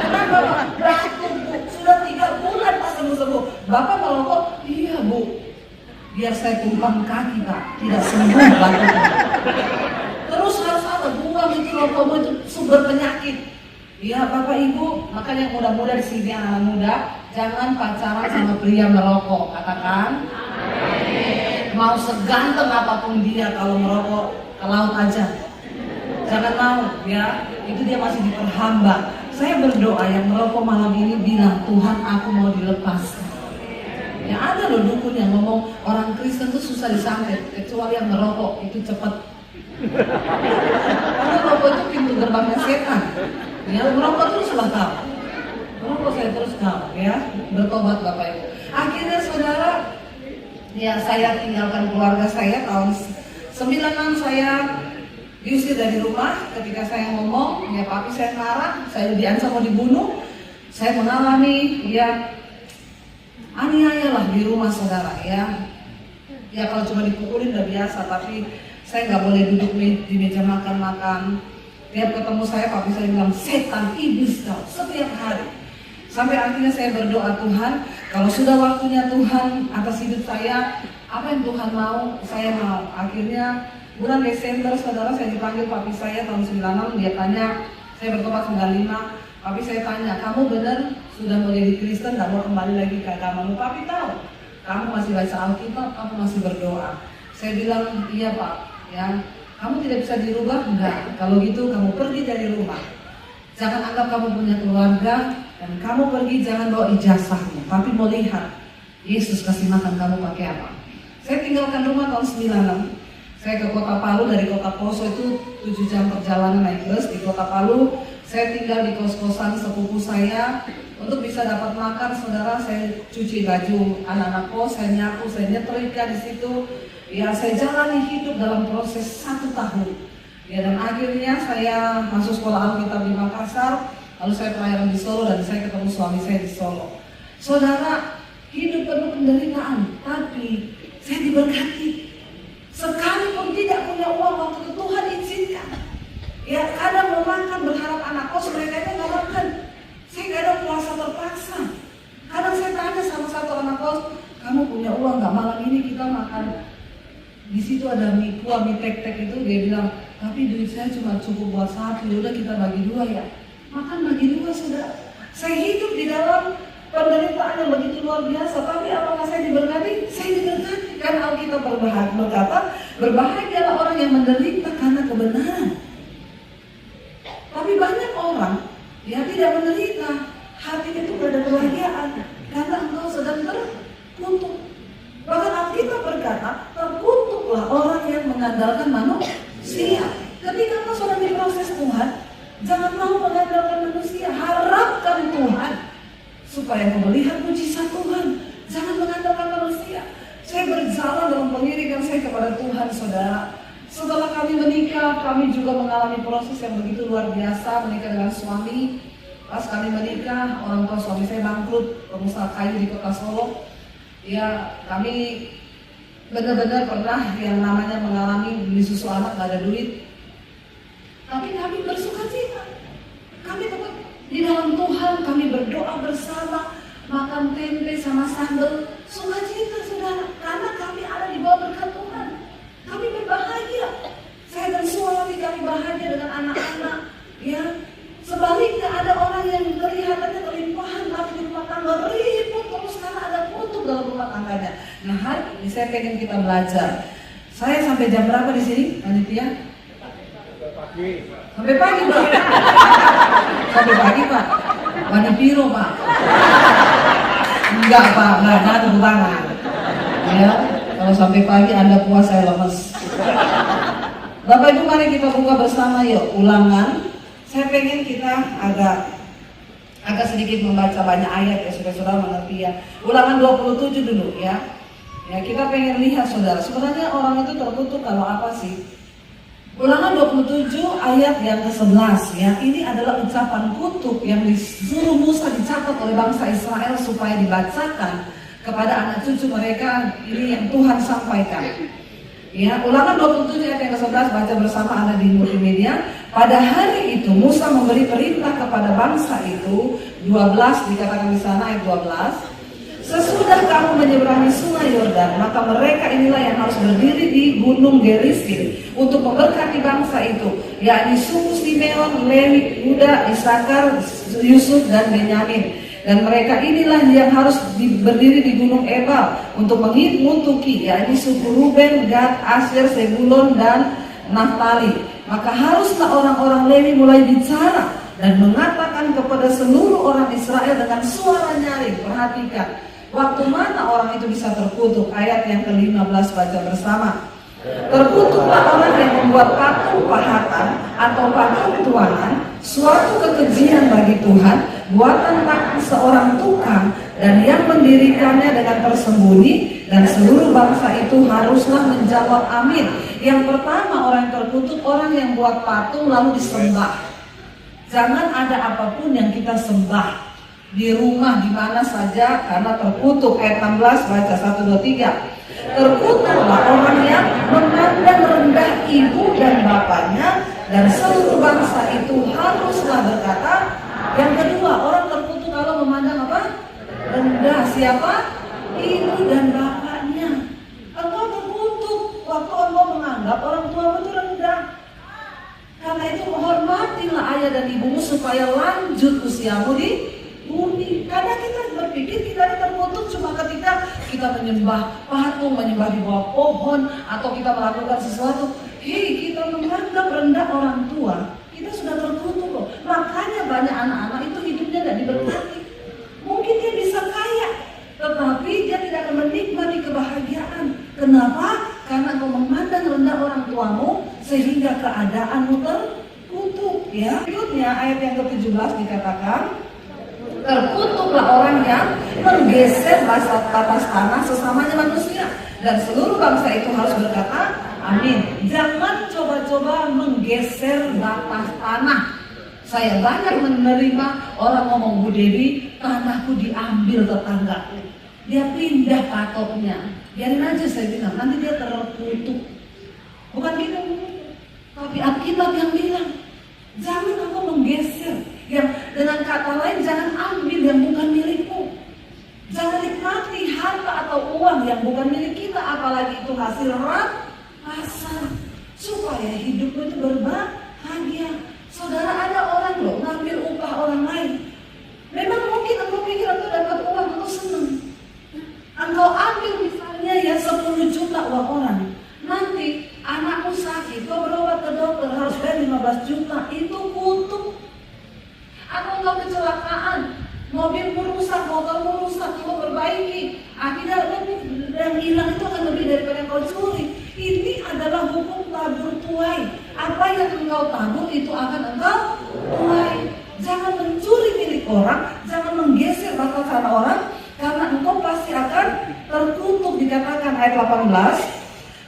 Kenapa Pak? Batuk Bu, sudah 3 bulan Pak sembuh-sembuh. Bapak merokok? Iya Bu. Biar saya tumpang kaki Pak, tidak sembuh batuknya. Terus harus apa? Buang itu rokokmu, itu sumber penyakit. Ya Bapak Ibu, makanya muda-muda di sini anak muda, jangan pacaran sama pria merokok. Katakan amin. Mau seganteng apapun dia, kalau merokok ke laut aja, jangan mau ya, itu dia masih diperhamba. Saya berdoa yang merokok malam ini bilang, Tuhan aku mau dilepaskan. Ya ada loh dukun yang ngomong orang Kristen tuh susah disantet, kecuali yang merokok itu cepat. Karena rokok itu pintu gerbangnya setan. Ya, merokok terus lah kau. Merokok saya terus kau, ya. Bertobat Bapak Ibu. Akhirnya saudara, ya saya tinggalkan keluarga saya tahun 96 saya diusir dari rumah. Ketika saya ngomong, ya papi saya marah, saya diancam mau dibunuh. Saya mengalami ya aniaya lah di rumah saudara ya. Ya kalau cuma dipukulin udah biasa, tapi saya nggak boleh duduk di meja makan-makan. Tiap ketemu saya, papi saya bilang, setan, iblis kau, setiap hari. Sampai akhirnya saya berdoa, Tuhan, kalau sudah waktunya Tuhan atas hidup saya, apa yang Tuhan mau, saya mau. Akhirnya bulan Desember, saudara, saya dipanggil papi saya tahun 96, dia tanya, saya bertobat 95, papi saya tanya, kamu benar sudah mau jadi Kristen, gak mau kembali lagi ke agamamu? Papi tahu, kamu masih baca Alkitab, kamu masih berdoa. Saya bilang, iya Pak, ya. Kamu tidak bisa dirubah? Enggak. Kalau gitu kamu pergi dari rumah. Jangan anggap kamu punya keluarga. Dan kamu pergi jangan bawa ijazahnya. Tapi mau lihat Yesus kasih makan kamu pakai apa. Saya tinggalkan rumah tahun 96. Saya ke kota Palu, dari kota Poso itu 7 jam perjalanan naik bus. Di kota Palu saya tinggal di kos-kosan sepupu saya. Untuk bisa dapat makan, saudara, saya cuci baju anak-anak kos, saya nyapu, saya nyetrika di situ. Ya, saya jalani hidup dalam proses 1 tahun. Ya, dan akhirnya saya masuk sekolah Alkitab di Makassar, lalu saya pelayanan di Solo, dan saya ketemu suami saya di Solo. Saudara, hidup penuh penderitaan, tapi saya diberkati. Sekalipun tidak punya uang waktu itu Tuhan izinkan. Ya, kadang mau makan berharap anak kos, mereka nggak makan. Saya nggak ada puasa terpaksa. Kadang saya tanya sama satu anak kos, kamu punya uang nggak malam ini kita makan? Di situ ada mie kuah, mie tek-tek itu, dia bilang, tapi duit saya cuma cukup buat 1, yaudah kita bagi 2 ya. Makan bagi 2 sudah. Saya hidup di dalam penderitaan yang begitu luar biasa, tapi apakah saya diberkati? Saya diberkati. Kan Alkitab berkata, berbahagialah orang yang menderita karena kebenaran. Tapi banyak orang yang tidak menderita, hatinya itu gak ada kebahagiaan, karena engkau sedang terkutuk. Bahkan Alkitab berkata, terkutuklah orang yang mengandalkan manusia. Ketika engkau sudah diproses Tuhan, jangan mau mengandalkan manusia, harapkan Tuhan supaya kau melihat mujizat Tuhan. Jangan mengandalkan manusia. Saya berjalan dalam pengiringan saya kepada Tuhan, saudara. Setelah kami menikah, kami juga mengalami proses yang begitu luar biasa. Menikah dengan suami. Pas kami menikah, orang tua suami saya bangkrut, pengusaha kayu di kota Solo. Ya, kami benar-benar pernah yang namanya mengalami beli susu anak gak ada duit. Tapi kami bersuka cita. Kami tetap di dalam Tuhan, kami berdoa bersama, makan tempe sama sambal, sukacita saudara, karena kami ada di bawah berkat Tuhan. Kami berbahagia. Saya dan suami kami bahagia dengan anak-anak. Ya, sebaliknya ada orang yang kelihatannya kelimpahan, tapi di rumah tangga ribut terus karena ada kutuk dalam rumah tangganya. Nah, hari ini saya pengen kita belajar. Saya sampai jam berapa di sini, panitia? Sampai pagi Pak. Sampai pagi Pak. Wani piro Pak. Enggak Pak, enggak ada tepuk tangan. Ya, kalau sampai pagi Anda puas saya lemes. Bapak Ibu, mari kita buka bersama yuk Ulangan. Saya pengen kita agak sedikit membaca banyak ayat ya supaya saudara mengerti ya. Ulangan 27 dulu ya. Ya, kita pengen lihat saudara, sebenarnya orang itu terkutuk kalau apa sih? Ulangan 27 ayat yang ke-11 ya. Ini adalah ucapan kutuk yang disuruh Musa dicatat oleh bangsa Israel supaya dibacakan kepada anak cucu mereka. Ini yang Tuhan sampaikan. Ya, Ulangan 27 ayat yang ke-11 baca bersama Anda di multimedia. Pada hari itu Musa memberi perintah kepada bangsa itu, 12 dikatakan di sana ayat 12. Sesudah kamu menyeberangi sungai Yordan, maka mereka inilah yang harus berdiri di gunung Gerizim untuk memberkati bangsa itu, yakni suku Simeon, Lewi, Yuda, Isakar, Yusuf dan Benyamin. Dan mereka inilah yang harus berdiri di gunung Ebal untuk mengutuki, yakni suku Ruben, Gad, Asher, Zebulon dan Naftali. Maka haruslah orang-orang Lewi mulai bicara dan mengatakan kepada seluruh orang Israel dengan suara nyaring. Perhatikan, waktu mana orang itu bisa terkutuk? Ayat yang ke-15 baca bersama. Terkutuklah orang yang membuat patung pahatan atau patung tuangan, suatu kekejian bagi Tuhan, buatan tangan seorang tukang, dan yang mendirikannya dengan tersembunyi, dan seluruh bangsa itu haruslah menjawab amin. Yang pertama, orang yang terkutuk, orang yang buat patung lalu disembah. Jangan ada apapun yang kita sembah di rumah, di mana saja, karena terkutuk. Ayat 16 baca 1, 2, 3. Terkutuklah orang yang memandang rendah ibu dan bapaknya, dan seluruh bangsa itu haruslah berkata. Yang kedua, orang terkutuk kalau memandang apa? Rendah. Siapa? Ibu dan bapaknya. Engkau terkutuk waktu engkau menganggap orang tuamu itu rendah. Karena itu hormatilah ayah dan ibumu supaya lanjut usiamu di bumi. Karena kita berpikir kita terkutuk cuma ketika kita menyembah patung, menyembah di bawah pohon, atau kita melakukan sesuatu. Hei, kita menganggap rendah orang tua, kita sudah terkutuk loh. Makanya banyak anak-anak itu hidupnya tidak diberkati. Mungkin dia bisa kaya, tetapi dia tidak akan menikmati kebahagiaan. Kenapa? Karena engkau memandang rendah orang tuamu sehingga keadaanmu terkutuk. Ya. Berikutnya ayat yang ke-17 dikatakan, terkutuklah orang yang menggeser batas tanah sesamanya manusia, dan seluruh bangsa itu harus berkata amin. Jangan coba-coba menggeser batas tanah. Saya banyak menerima orang ngomong, Bu Dewi, tanahku diambil tetanggaku, dia pindah patoknya. Biarin aja, saya bilang, nanti dia terkutuk. Bukan kita, tapi Alkitab yang bilang, jangan kamu menggeser. Yang dengan kata lain, jangan ambil yang bukan milikmu. Jangan nikmati harta atau uang yang bukan milik kita, apalagi itu hasil pasar, supaya hidupmu itu berbahagia. Saudara, ada orang loh ngambil upah orang lain. Memang mungkin engkau pikir engkau dapat uang, engkau senang. Engkau ambil misalnya ya 10 juta uang orang. Nanti anakmu sakit, kau berobat ke dokter harus bayar 15 juta. Itu kutuk. Atau engkau kecelakaan, mobilmu rusak, motormu rusak, kau perbaiki, akhirnya yang hilang itu akan lebih daripada yang kau curi. Ini adalah hukum tabur tuai. Apa yang engkau tabur itu akan engkau tuai. Jangan mencuri milik orang, jangan menggeser batas tanah orang, karena engkau pasti akan terkutuk. Dikatakan ayat 18,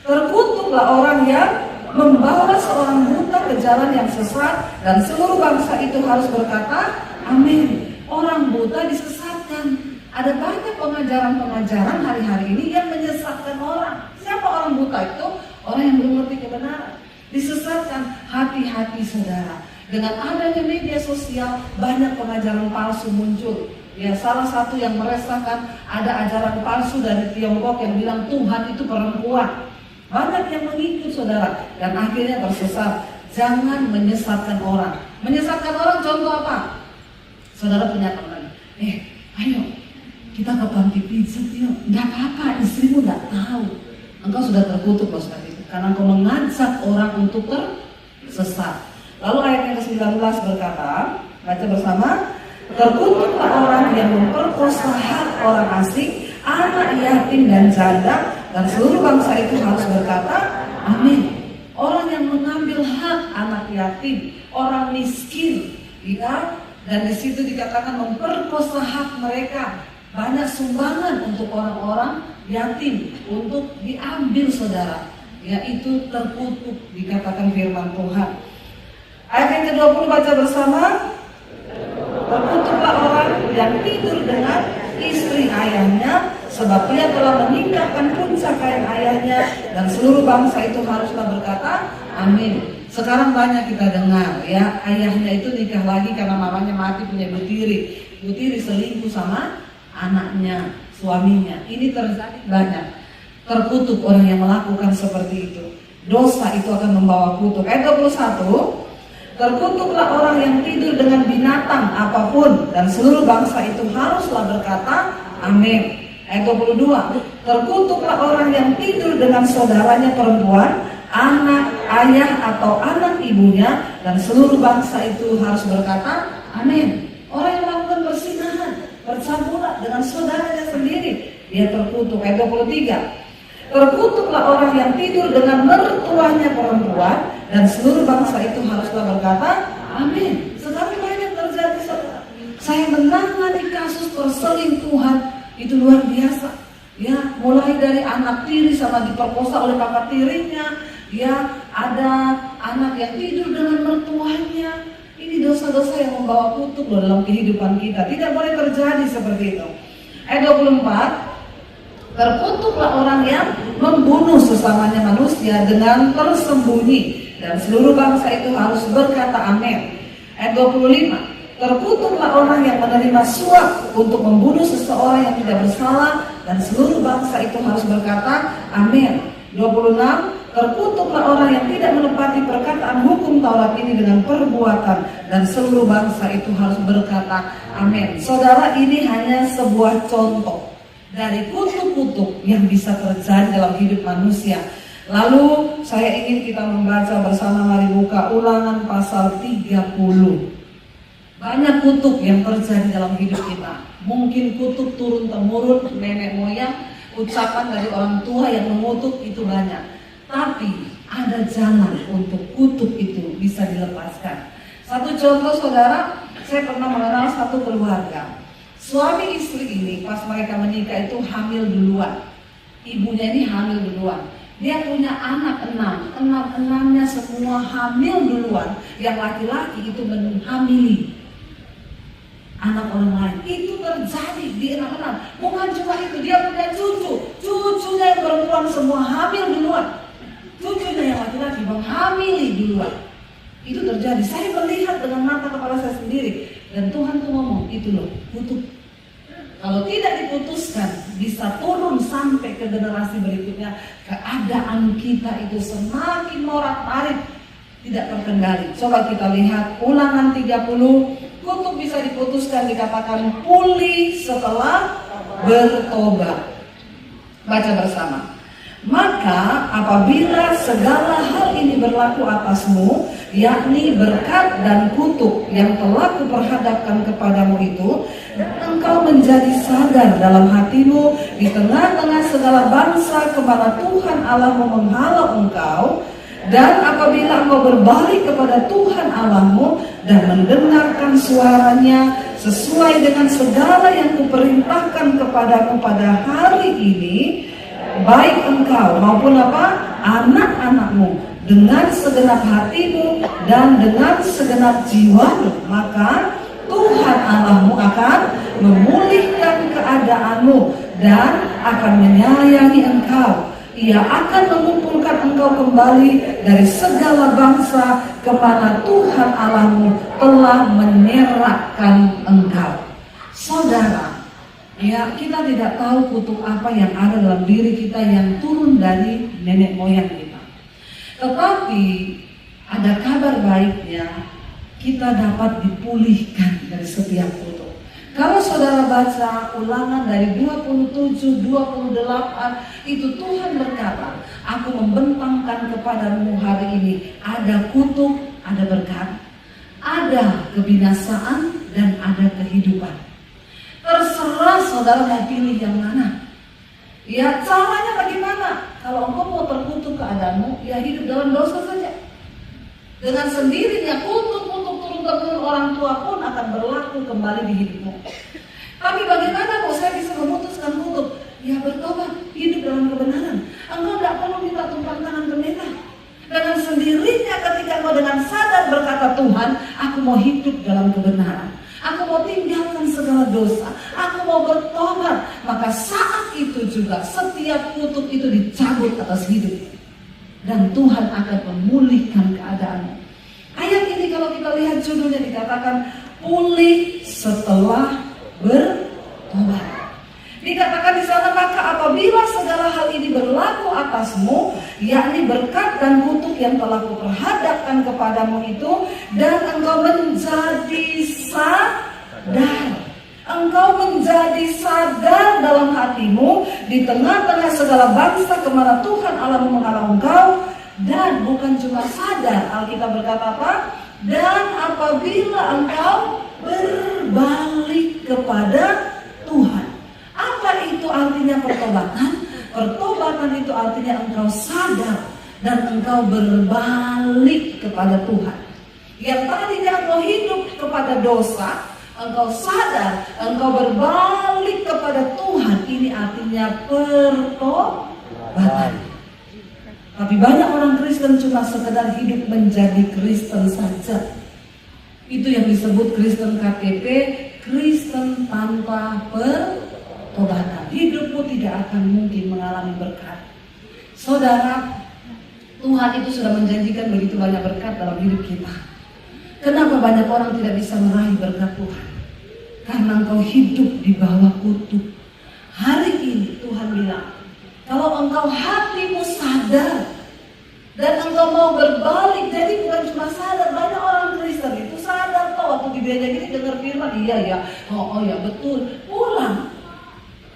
terkutuklah orang yang membawa seorang buta ke jalan yang sesat, dan seluruh bangsa itu harus berkata amin. Orang buta disesatkan. Ada banyak pengajaran-pengajaran hari-hari ini yang menyesatkan orang. Siapa orang buta itu? Orang yang belum mengerti kebenaran, disesatkan. Hati-hati saudara, dengan adanya media sosial banyak pengajaran palsu muncul. Ya, salah satu yang meresahkan, ada ajaran palsu dari Tiongkok yang bilang Tuhan itu perempuan. Banyak yang mengikut saudara, dan akhirnya tersesat. Jangan menyesatkan orang. Menyesatkan orang contoh apa? Saudara punya teman, ayo kita ke panti pijat yuk. Nggak apa-apa, istrimu nggak tahu. Engkau sudah terkutuk loh saat itu, karena engkau mengajak orang untuk tersesat. Lalu ayat yang ke-19 berkata, baca bersama, terkutuklah orang yang memperkosa hak orang asing, anak yatim dan janda, dan seluruh bangsa itu harus berkata amin. Orang yang mengambil hak anak yatim, orang miskin, ya, dan di situ dikatakan memperkosa hak mereka. Banyak sumbangan untuk orang-orang yatim untuk diambil saudara, yaitu terkutuk, dikatakan firman Tuhan. Ayat yang ke-20 baca bersama, terkutuklah orang yang tidur dengan istri ayahnya, sebab ia telah meninggalkan puncak kain ayahnya, dan seluruh bangsa itu haruslah berkata, amin. Sekarang banyak kita dengar ya, ayahnya itu nikah lagi karena mamanya mati, punya ibu tiri selingkuh sama anaknya, suaminya. Ini terjadi banyak. Terkutuk orang yang melakukan seperti itu. Dosa itu akan membawa kutuk. Ayat 21, terkutuklah orang yang tidur dengan binatang apapun, dan seluruh bangsa itu haruslah berkata, amin. Ayat 22, terkutuklah orang yang tidur dengan saudaranya perempuan, anak, ayah atau anak ibunya, dan seluruh bangsa itu harus berkata, amin. Orang yang melakukan persinahan, bercampuran dengan saudaranya sendiri, dia terkutuk. Ayat 23, terkutuklah orang yang tidur dengan mertuanya perempuan, dan seluruh bangsa itu haruslah berkata, amin. Sekarang banyak terjadi, saudara. Saya menangani kasus perselingkuhan, itu luar biasa. Ya, mulai dari anak tiri sama diperkosa oleh kakak tirinya, ya, ada anak yang tidur dengan mertuanya. Ini dosa-dosa yang membawa kutuk dalam kehidupan kita. Tidak boleh terjadi seperti itu. Ayat 24, terkutuklah orang yang membunuh sesamanya manusia dengan tersembunyi, dan seluruh bangsa itu harus berkata amin. Ayat 25, terkutuklah orang yang menerima suap untuk membunuh seseorang yang tidak bersalah, dan seluruh bangsa itu harus berkata amin. 26, terkutuklah orang yang tidak menepati perkataan hukum Taurat ini dengan perbuatan, dan seluruh bangsa itu harus berkata amin. Saudara, ini hanya sebuah contoh dari kutuk-kutuk yang bisa terjadi dalam hidup manusia. Lalu saya ingin kita membaca bersama, mari buka Ulangan pasal 30. Banyak kutuk yang terjadi dalam hidup kita. Mungkin kutuk turun-temurun, nenek moyang, ucapan dari orang tua yang mengutuk, itu banyak. Tapi ada jalan untuk kutuk itu bisa dilepaskan. Satu contoh, saudara, saya pernah mengenal satu keluarga. Suami istri ini pas mereka menikah itu hamil duluan. Ibunya ini hamil duluan. Dia punya anak 6, enam-enamnya semua hamil duluan. Yang laki-laki itu menghamili anak orang lain. Itu terjadi di 6. Bukan cuma itu, dia punya cucunya yang perempuan semua hamil duluan. Cucunya yang laki-laki menghamili duluan. Itu terjadi. Saya melihat dengan mata kepala saya sendiri. Dan Tuhan tuh ngomong, itu loh, kutuk. Kalau tidak diputuskan, bisa turun sampai ke generasi berikutnya. Keadaan kita itu semakin morat-marit, tidak terkendali. Coba kita lihat Ulangan 30. Kutuk bisa diputuskan, dikatakan pulih setelah bertobat. Baca bersama. Maka apabila segala hal ini berlaku atasmu, yakni berkat dan kutuk yang telah kuperhadapkan kepadamu itu, dan engkau menjadi sadar dalam hatimu di tengah-tengah segala bangsa kemana Tuhan Allahmu menghalau engkau, dan apabila engkau berbalik kepada Tuhan Allahmu dan mendengarkan suaranya sesuai dengan segala yang kuperintahkan kepadamu pada hari ini, baik engkau maupun anak-anakmu, dengan segenap hatimu dan dengan segenap jiwamu, maka Tuhan Allahmu akan memulihkan keadaanmu dan akan menyayangi engkau. Ia akan mengumpulkan engkau kembali dari segala bangsa kemana Tuhan Allahmu telah menyerahkan engkau. Saudara, ya, kita tidak tahu kutuk apa yang ada dalam diri kita yang turun dari nenek moyang kita. Tetapi ada kabar baiknya, kita dapat dipulihkan dari setiap kutuk. Kalau saudara baca Ulangan dari 27, 28, itu Tuhan berkata, aku membentangkan kepadamu hari ini ada kutuk, ada berkat, ada kebinasaan, dan ada kehidupan. Terserah saudara mau pilih yang mana. Ya, caranya bagaimana? Kalau engkau mau terkutuk keadaanmu, ya hidup dalam dosa saja. Dengan sendirinya kutuk-kutuk turun-temurun orang tua pun akan berlaku kembali di hidupmu. Tapi bagaimana kok saya bisa memutuskan kutuk? Ya bertobat, hidup dalam kebenaran. Engkau tidak perlu minta tumpang tangan pendeta. Dengan sendirinya ketika engkau dengan sadar berkata, Tuhan, aku mau hidup dalam kebenaran. Aku mau tinggalkan segala dosa. Aku mau bertobat. Maka saat itu juga setiap kutuk itu dicabut atas hidup. Dan Tuhan akan memulihkan keadaanmu. Ayat ini kalau kita lihat judulnya dikatakan pulih setelah bertobat. Dikatakan di sana, maka apabila segala hal ini berlaku atasmu, yakni berkat dan kutuk yang telah kuperhadapkan kepadamu itu, dan engkau menjadi sadar. Engkau menjadi sadar dalam hatimu di tengah-tengah segala bangsa kemana Tuhan Allahmu menghalau engkau. Dan bukan cuma sadar, Alkitab berkata apa? Dan apabila engkau berbalik kepada Tuhan. Apa itu artinya pertobatan? Pertobatan itu artinya engkau sadar dan engkau berbalik kepada Tuhan. Yang tadinya engkau hidup kepada dosa, engkau sadar, engkau berbalik kepada Tuhan. Ini artinya pertobatan. Tapi banyak orang Kristen cuma sekedar hidup menjadi Kristen saja. Itu yang disebut Kristen KTP, Kristen tanpa pertobatan. Hidupmu tidak akan mungkin mengalami berkat. Saudara, Tuhan itu sudah menjanjikan begitu banyak berkat dalam hidup kita. Kenapa banyak orang tidak bisa meraih berkat Tuhan? Karena engkau hidup di bawah kutuk. Hari ini Tuhan bilang, kalau engkau hatimu sadar dan engkau mau berbalik, jadi bukan cuma sadar. Banyak orang Kristen itu sadar kok waktu di gereja gini dengar firman, iya ya, oh ya betul, pulang.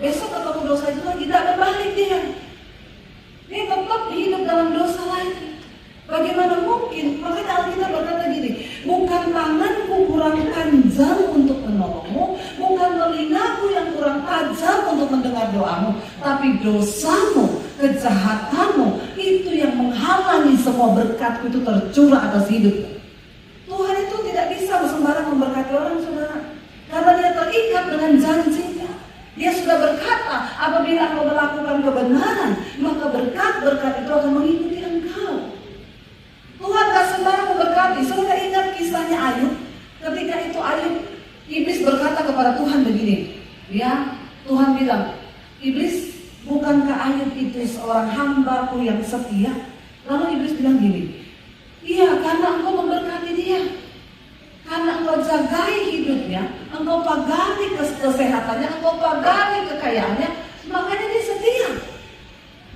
Besok ketemu dosa itu lagi, tidak berbalik dia. Dia tetap hidup dalam dosa lagi. Bagaimana mungkin? Makanya Alkitab berkata gini, bukan tanganku kurang panjang untuk menolongmu, bukan telingaku yang kurang tajam untuk mendengar doamu, tapi dosamu, kejahatanmu, itu yang menghalangi semua berkatku itu tercurah atas hidupmu. Tuhan itu tidak bisa sembarang memberkati orang, saudara, karena dia terikat dengan janjinya. Dia sudah berkata, apabila engkau melakukan kebenaran, maka berkat-berkat itu akan mengikuti engkau. Tuhan tak sembarang memberkati. Saudara ingat kisahnya Ayub. Ketika itu Ayub, iblis berkata kepada Tuhan begini, ya, Tuhan bilang, iblis, bukankah Ayub itu seorang hambaku yang setia? Lalu iblis bilang gini, iya, karena engkau memberkati dia, karena engkau jagai hidupnya, engkau pagari kesehatannya, engkau pagari kekayaannya, makanya dia setia.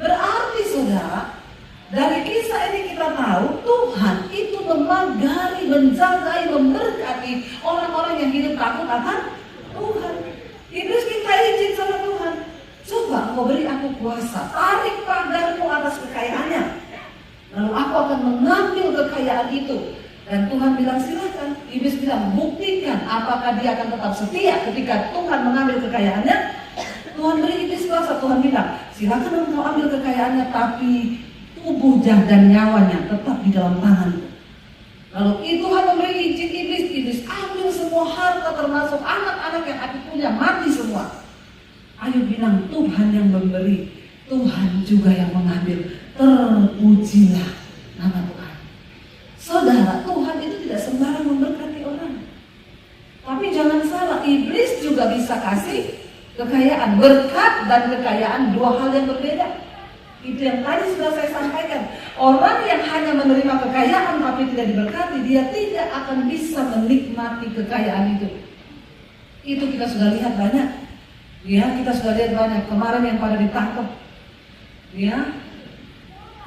Berarti saudara, dari kisah ini kita tahu Tuhan itu memagari, menjagai, memberkati orang-orang yang hidup takut akan Tuhan. Iblis minta izin sama Tuhan, coba engkau beri aku kuasa, tarik pagarmu atas kekayaannya, lalu aku akan mengambil kekayaan itu. Dan Tuhan bilang silakan. Iblis bilang buktikan apakah dia akan tetap setia ketika Tuhan mengambil kekayaannya. Tuhan beri iblis kuasa. Tuhan bilang silakan engkau ambil kekayaannya, tapi tubuh dan nyawanya tetap di dalam tanganmu. Lalu Tuhan memberi izin iblis ambil semua harta termasuk anak-anak yang aku punya, mati semua. Ayub bilang Tuhan yang memberi, Tuhan juga yang mengambil. Terpujilah nama Tuhan. Saudara, Tuhan itu tidak sembarang memberkati orang. Tapi jangan salah, iblis juga bisa kasih kekayaan. Berkat dan kekayaan dua hal yang berbeda. Itu yang tadi sudah saya sampaikan. Orang yang hanya menerima kekayaan tapi tidak diberkati, dia tidak akan bisa menikmati kekayaan itu. Itu kita sudah lihat banyak. Ya, kita sudah lihat banyak. Kemarin yang pada ditangkap, ya,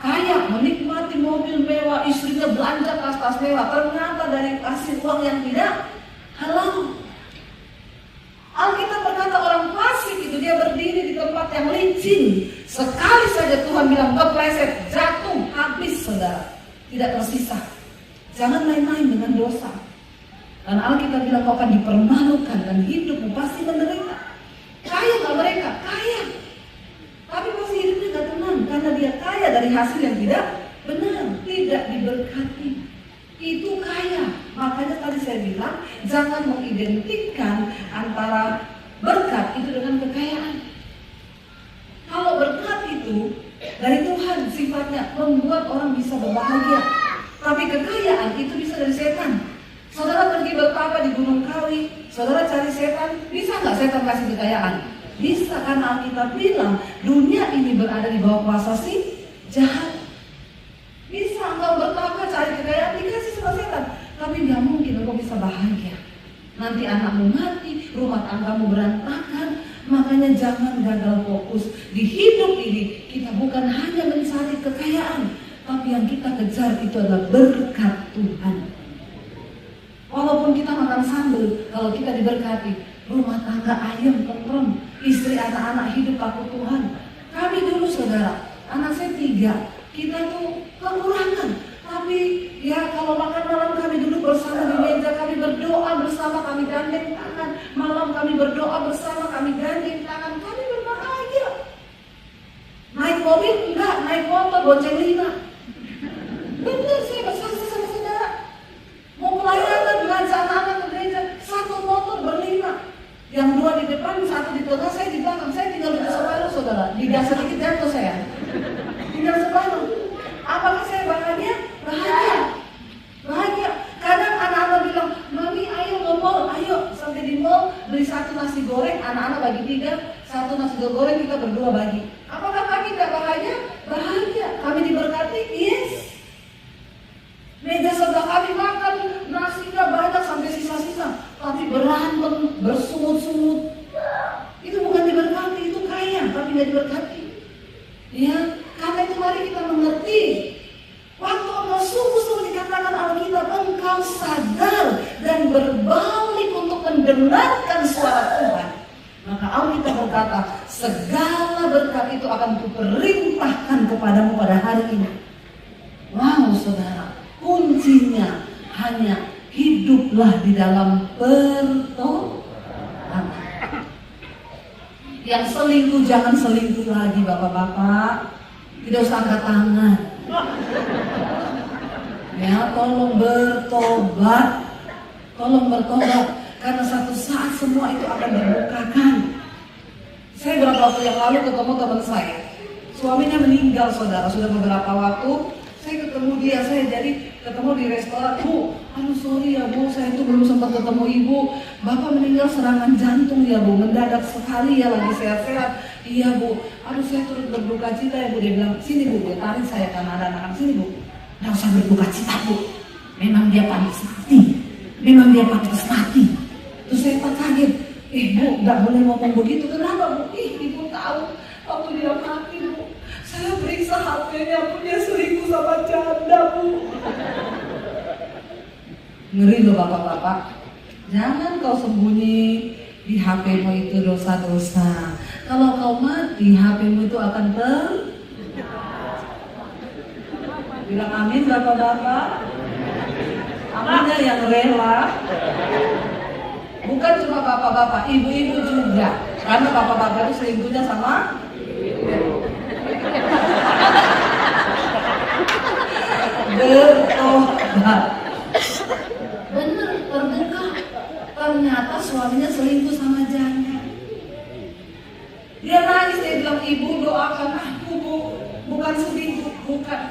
kaya, menikmati mobil mewah, istrinya belanja tas-tas mewah, ternyata dari kasih uang yang tidak halal. Alkitab berkata orang fasik itu dia berdiri di tempat yang licin. Sekali saja Tuhan bilang kepleset, jatuh, habis saudara, tidak tersisa. Jangan main-main dengan dosa. Dan Alkitab bilang kau akan dipermalukan dan hidupmu pasti menderita. Kaya gak mereka? Kaya. Tapi pasti hidupnya gak tenang karena dia kaya dari hasil yang tidak benar, tidak diberkati. Itu kaya. Makanya tadi saya bilang jangan mengidentikan antara berkat itu dengan kekayaan. Kalau berkat itu dari Tuhan sifatnya membuat orang bisa berbahagia, tapi kekayaan itu bisa dari setan. Saudara pergi bertapa di Gunung Kawi, saudara cari setan, bisa nggak setan kasih kekayaan? Bisa, karena Alkitab bilang dunia ini berada di bawah kuasa si jahat. Bisa engkau bertapa cari kekayaan dikasih sama setan, tapi nggak mungkin engkau bisa bahagia. Nanti anakmu mati, rumah tanggamu berantakan. Makanya jangan gagal fokus di hidup ini. Kita bukan hanya mencari kekayaan, tapi yang kita kejar itu adalah berkat Tuhan. Walaupun kita makan sambal, kalau kita diberkati, rumah tangga ayam, tentrem, istri anak-anak hidup takut Tuhan. Kami dulu saudara, anak saya 3, kita tuh kekurangan. Tapi ya kalau makan malam kami duduk bersama di meja, kami berdoa bersama, kami gandeng tangan. Malam kami berdoa bersama, kami gandeng tangan, kami berbahagia. Naik mobil enggak, naik motor bonceng 5. Benar, saya bersaksi sama saudara. Mau pelayanan ngajak anak-anak ke gereja, 1 motor ber5. Yang 2 di depan, 1 di tengah, saya di belakang. Saya tinggal di separuh saudara. Digas sedikit jatuh saya. Tinggal separuh. Apakah saya bahagia? Bahagia. Bahagia. Kadang anak-anak bilang, "Mami ayo ke mall, ayo." Sampai di mall beli 1 nasi goreng, anak-anak bagi 3, 1 nasi goreng kita berdua bagi. Apakah kami tidak bahagia? Bahagia. Kami diberkati? Yes. Meja sebelah kami makan nasinya banyak sampai sisa-sisa, tapi berantem, bersungut-sungut. Itu bukan diberkati, itu kaya, tapi tidak diberkati. Ya, karena itu mari kita mengerti. Waktu engkau sungguh-sungguh dikatakan Alkitab, engkau sadar dan berbalik untuk mendengarkan suara Tuhan, maka Alkitab berkata, segala berkat itu akan kuperintahkan kepadamu pada hari ini. Wow saudara, kuncinya hanya hiduplah di dalam pertobatan. Yang selingkuh jangan selingkuh lagi bapak-bapak. Tidak usah angkat tangan. Ya, tolong bertobat. Tolong bertobat. Karena satu saat semua itu akan dibukakan. Saya beberapa waktu yang lalu ketemu teman saya. Suaminya meninggal saudara, sudah beberapa waktu. Saya ketemu dia, saya jadi ketemu di restoran. Bu, aduh sorry ya bu, saya itu belum sempat ketemu ibu. Bapak meninggal serangan jantung ya bu, mendadak sekali ya, lagi sehat-sehat. Iya bu, aduh saya turut berduka cita ya bu. Dia bilang, sini bu, dia tarik saya karena ada anak-anak, sini bu. Nggak usah berduka cita bu, memang dia panis mati, memang dia panis mati. Terus saya kaget, bu nggak boleh ngomong begitu, kenapa bu? Ibu tahu waktu dia mati bu, saya periksa HP-nya bu, dia selingkuh sama janda bu. Ngeri loh bapak-bapak. Jangan kau sembunyi di HP-mu itu dosa-dosa. Kalau kau mati, HP-mu itu akan bilang amin bapak-bapak. Aminnya yang rela. Bukan cuma bapak-bapak, ibu-ibu juga. Karena bapak-bapak itu selingkuhnya sama bertobat. Bener, terbuka. Ternyata suaminya selingkuh sama janda. Dia nangis, dia bilang, ibu doakan aku bu, bukan selingkuh, bukan.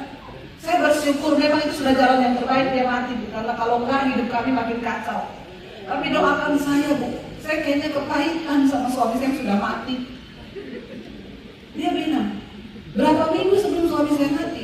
Saya bersyukur memang itu sudah jalan yang terbaik dia mati bu, karena kalau enggak hidup kami makin kacau. Tapi doakan saya bu, saya kayaknya kepahitan sama suami saya yang sudah mati. Dia bilang, berapa minggu sebelum suami saya mati,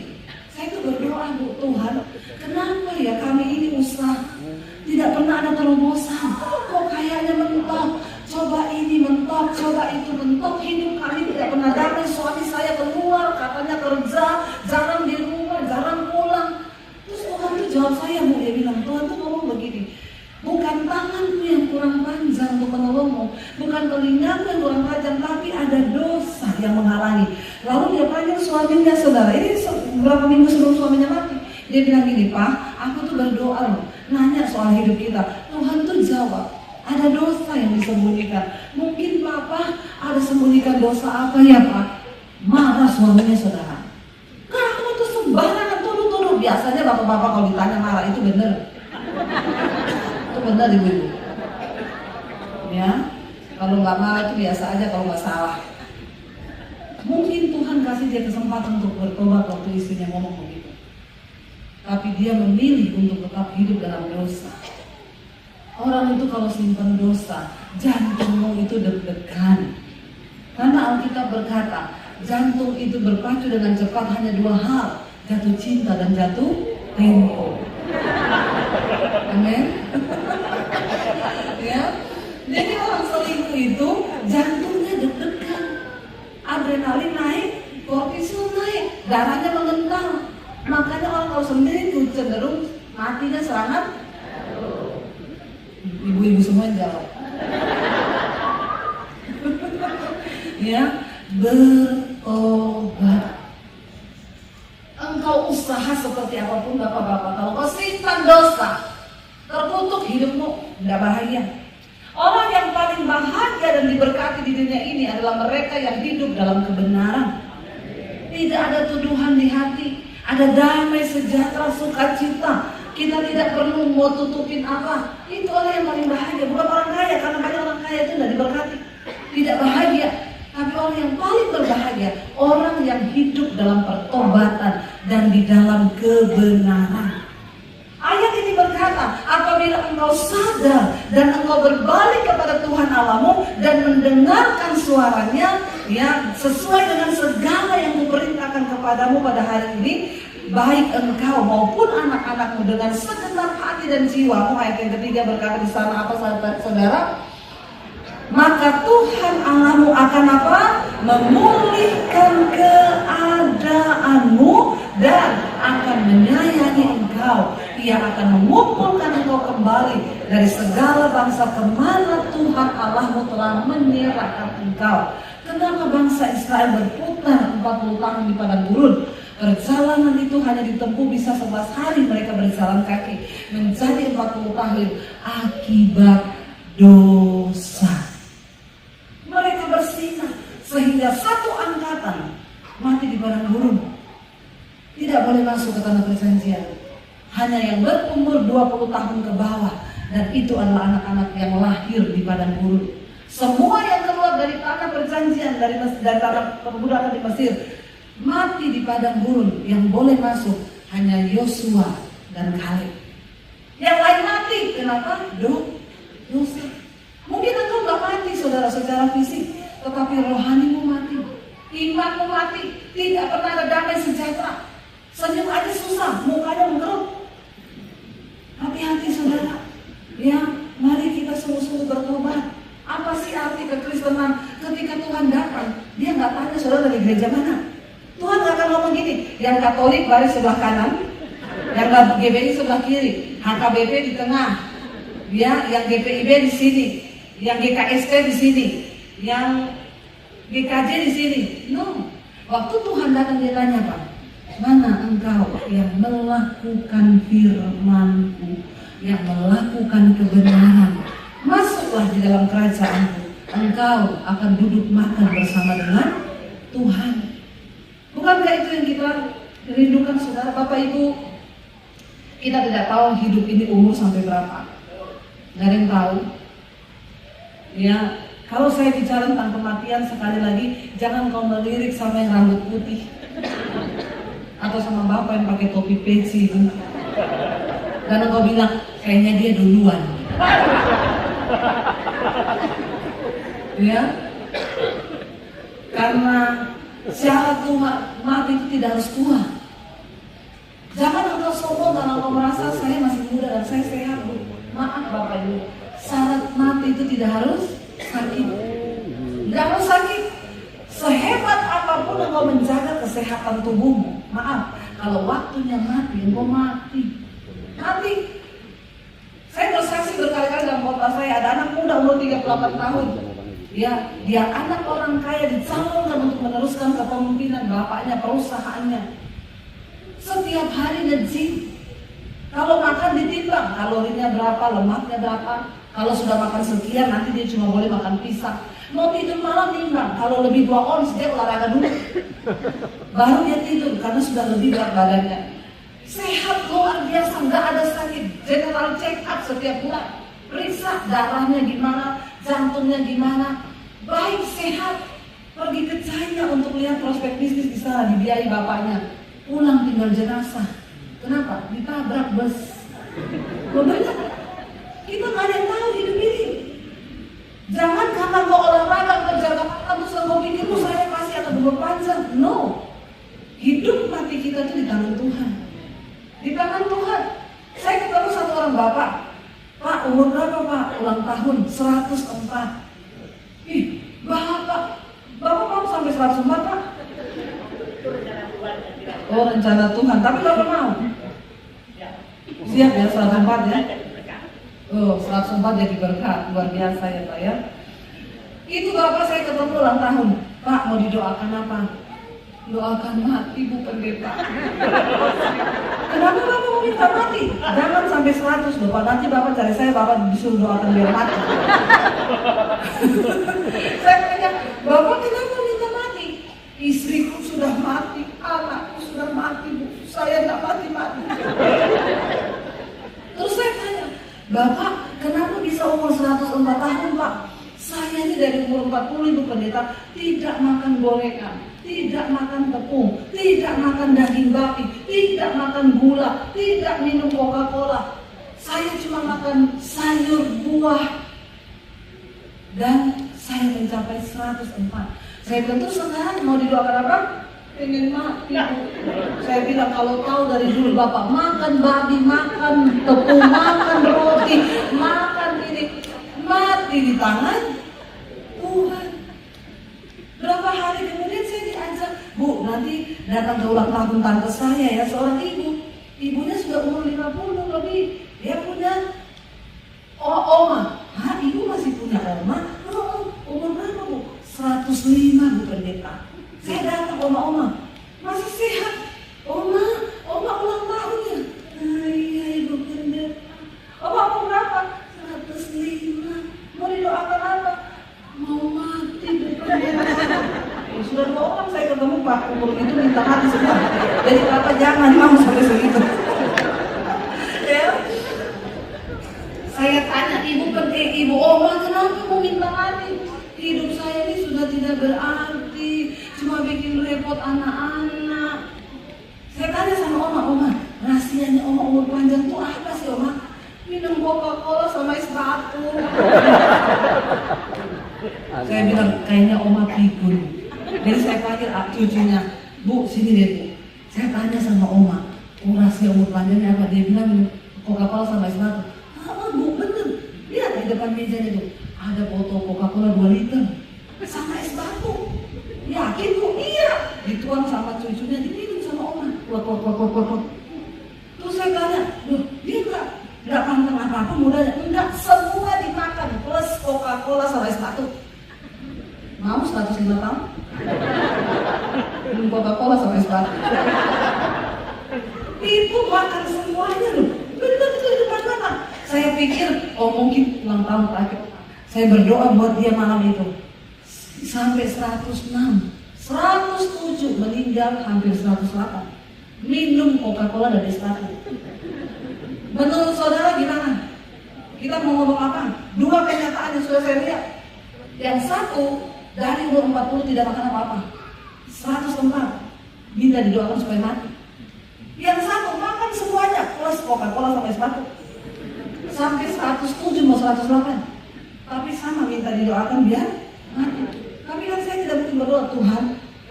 saya itu berdoa bu, Tuhan, kenapa ya kami ini usaha tidak pernah ada terobosan, kok kayaknya mentok, coba ini mentok, coba itu mentok, hidup kami tidak pernah damai. Suami saya keluar, katanya kerja, jarang di rumah, jarang pulang. Terus Tuhan tuh jawab saya bu, dia bilang, Tuhan tuh ngomong begini, bukan tanganku yang kurang panjang untuk menolongmu, bukan telingaku yang kurang tajam, tapi ada dosa yang menghalangi. Lalu dia panggil suaminya saudara, ini beberapa minggu sebelum suaminya mati. Dia bilang gini, Pak, aku tuh berdoa loh, nanya soal hidup kita. Tuhan tuh jawab, ada dosa yang disembunyikan. Mungkin Papa ada sembunyikan dosa apa ya Pak? Marah suaminya saudara. Kamu tuh sembarangan tuduh-tuduh. Biasanya bapak-bapak kalau ditanya marah, itu bener. Itu bener ibu-ibu. Ya, kalau nggak marah itu biasa aja, kalau nggak salah. Mungkin Tuhan kasih dia kesempatan untuk bertobat waktu istrinya ngomong begitu. Tapi dia memilih untuk tetap hidup dalam dosa. Orang itu kalau simpan dosa, jantungmu itu deg-degan. Karena Alkitab berkata, jantung itu berpacu dengan cepat hanya dua hal, jatuh cinta dan jatuh tempo. Amin. Ya, jadi orang selingkuh itu jantungnya deg-degan, adrenalin naik, kortisol naik, darahnya mengental. Makanya orang kalau selingkuh cenderung matinya serangan. Ibu-ibu semua jawab. Ya, bertobat. Engkau usaha seperti apapun bapak-bapak, kalau kau simpan dosa, tertutup hidupmu, tidak bahagia. Orang yang paling bahagia dan diberkati di dunia ini adalah mereka yang hidup dalam kebenaran. Tidak ada tuduhan di hati, ada damai, sejahtera, sukacita. Kita tidak perlu mau tutupin apa. Itu orang yang paling bahagia, bukan orang kaya, karena banyak orang kaya itu tidak diberkati, tidak bahagia. Tapi orang yang paling berbahagia, orang yang hidup dalam pertobatan dan di dalam kebenaran. Ayat ini berkata, apabila engkau sadar dan engkau berbalik kepada Tuhan Allahmu dan mendengarkan suaranya, ya sesuai dengan segala yang kuperintahkan kepadamu pada hari ini, baik engkau maupun anak-anakmu dengan segenap hati dan jiwamu. Ayat yang ketiga berkata di sana apa saudara? Maka Tuhan Allahmu akan apa? Memulihkan keadaanmu dan akan menyayangi engkau. Ia akan mengumpulkan engkau kembali dari segala bangsa kemana Tuhan Allahmu telah menyerahkan engkau. Kenapa bangsa Israel berputar 40 tahun di padang gurun? Perjalanan itu hanya ditempuh bisa 11 hari mereka berjalan kaki. Menjadi 40 tahun akibat dosa. Mereka bersinah sehingga satu angkatan mati di padang gurun. Tidak boleh masuk ke tanah perjanjian. Hanya yang berumur 20 tahun ke bawah, dan itu adalah anak-anak yang lahir di padang gurun. Semua yang keluar dari tanah perjanjian, dari tanah perbudakan di Mesir, mati di padang gurun. Yang boleh masuk hanya Yosua dan Kaleb. Yang lain mati, kenapa? Dosa. Mungkin engkau nggak mati saudara secara fisik, tetapi rohanimu mati, imanmu mati, tidak pernah ada damai sejahtera, senyum aja susah, mukanya mengkerut. Hati-hati saudara, ya mari kita sungguh-sungguh bertobat. Apa sih arti kekristenan? Ketika Tuhan datang, dia nggak tanya saudara dari gereja mana. Tuhan nggak akan ngomong gini, yang Katolik baris sebelah kanan, yang GBI sebelah kiri, HKBP di tengah, ya, yang GPIB di sini, yang GKST di sini, yang GKJ di sini. No. Waktu Tuhan datang dia tanya apa? Mana engkau yang melakukan firman-Ku, yang melakukan kebenaran? Masuklah di dalam kerajaan-Ku. Engkau akan duduk makan bersama dengan Tuhan. Bukankah itu yang kita rindukan saudara? Bapak Ibu, kita tidak tahu hidup ini umur sampai berapa. Gak ada yang tahu. Ya, kalau saya bicara tentang kematian sekali lagi, jangan kau melirik sama yang rambut putih atau sama bapak yang pakai topi peci itu. Karena kau bilang kayaknya dia duluan. Ya, karena syarat mati itu tidak harus tua. Jangan engkau sombong karena engkau merasa saya masih muda dan saya sehat. Maaf Bapak Ibu, syarat mati itu tidak harus sakit. Tidak harus sakit. Sehebat apapun engkau menjaga kesehatan tubuhmu, maaf, kalau waktunya mati, engkau mati. Mati. Saya bersaksi berkali-kali dalam kota saya, ada anak muda umur 38 tahun. Ya, dia anak orang kaya dicalonkan untuk meneruskan kepemimpinan bapaknya, perusahaannya. Setiap hari nge-gym. Kalau makan ditimbang, kalorinya berapa, lemaknya berapa. Kalau sudah makan sekian, nanti dia cuma boleh makan pisang. Mau tidur malam timbang, kalau lebih 2 ons dia olahraga dulu. Baru dia tidur, karena sudah lebih berat badannya. Sehat luar biasa, nggak ada sakit. General check up setiap bulan. Periksa darahnya gimana, jantungnya gimana. Baik, sehat. Pergi ke China untuk lihat prospek bisnis di sana, dibiayai bapaknya. Pulang tinggal jenazah. Kenapa? Ditabrak bus. Benar. Kita nggak ada yang tahu hidup ini. Jangan karena kau olahraga kerja terus kau pikir lu 104. Ih, Bapak mau sampai 104, Pak? Oh, rencana Tuhan, tapi Bapak mau? Siap ya 104 ya? Oh, 104 jadi berkat, luar biasa ya Pak ya. Itu Bapak saya ketemu ulang tahun. Pak, mau didoakan apa? Doakan mati Bu Pendeta. Kenapa Bapak mau minta mati? Jangan sampai 100 Bapak, nanti Bapak cari saya, Bapak disuruh doakan biar mati. Saya tanya, Bapak kenapa minta mati? Istriku sudah mati, anakku sudah mati Bu, saya tidak mati-mati. Terus saya tanya, Bapak kenapa bisa umur 104 tahun Pak? Saya ini dari umur 40 Ibu Pendeta tidak makan gorengan, tidak makan tepung, tidak makan daging babi, tidak makan gula, tidak minum Coca-Cola. Saya cuma makan sayur, buah, dan saya mencapai 104. Saya tentu senang. Mau didoakan apa? Pengen mati. Saya bilang kalau tahu dari dulu Bapak makan babi, makan tepung, makan roti, makan ini, mati di tangan Tuhan. Berapa hari kemudian saya diajak, Bu, nanti datang ke ulang tahun tante saya ya, seorang ibu. Ibunya sudah umur 50 lebih. Dia punya oma. Hah, ibu masih punya oma? Oh, umur berapa Bu? 105 Bu Pendeta. Saya datang oma masih sehat. Oma ulang tahunnya. Iya Ibu Pendeta. Oma umur berapa? 105. Mau didoakan apa? Mau mati Bu Pendeta. Sudah 2 orang saya ketemu Pak, umur itu minta mati semua. Jadi Bapak jangan mau sampai segitu. Ya. Saya tanya ibu oma kenapa mau minta mati? Hidup saya ini sudah tidak berarti, cuma bikin repot anak-anak. Saya tanya sama oma, rahasianya oma umur panjang itu apa sih oma? Minum Coca-Cola sama es batu. Saya bilang kayaknya oma pikun. Jadi saya panggil cucunya, Bu sini deh Bu. Saya tanya sama oma, rahasia umur panjangnya apa? Dia bilang minum Coca-Cola sama es batu. Bu bener, lihat di depan meja itu ada botol Coca-Cola 2 liter sama es batu. Yakin Bu? Iya. Dituang sama cucunya, diminum sama oma. Kuat. Terus saya tanya, loh dia nggak pantang apa-apa mudanya? Enggak, semua dimakan plus Coca-Cola sama es batu. Mau 105 tahun? Minum Coca-Cola sama es batu. Ibu makan semuanya loh. Bener itu di depan mata. Saya pikir, mungkin ulang tahun terakhir. Saya berdoa buat dia malam itu. Sampai 106, 107, meninggal hampir 108. Minum Coca-Cola dan es batu. Menurut saudara gimana? Kita mau ngomong apa? 2 kenyataan yang sudah saya lihat. Yang satu, dari umur 40 tidak makan apa-apa. 104, minta didoakan supaya mati. Yang satu, makan semuanya, plus Coca-Cola sama es batu. Sampai 107 mau 108. Tapi sama minta didoakan biar mati. Tapi kan saya tidak mungkin berdoa, Tuhan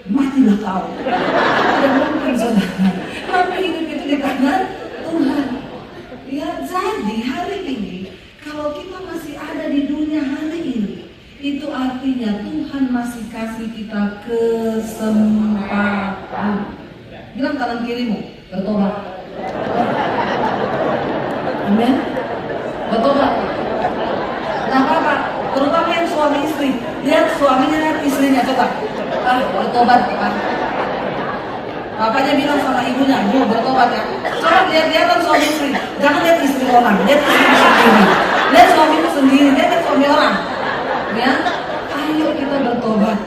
matilah kau. Tidak mungkin saudara. Tapi hidup itu di tangan Tuhan. Ya jadi hari ini kalau kita masih ada di dunia hari ini, itu artinya Tuhan masih kasih kita kesempatan. Bilang kanan kirimu, bertobat. Amin. Bertobat. Nah apa? Terutama yang suami istri. Lihat suaminya, lihat istrinya, coba. Bertobat Pak. Bapaknya bilang sama ibunya, Bu bertobat ya. Coba lihat kan suami istri. Jangan lihat istri orang, lihat istri sendiri. Lihat suamimu sendiri, lihat suami orang. Ya, ayo kita bertobat.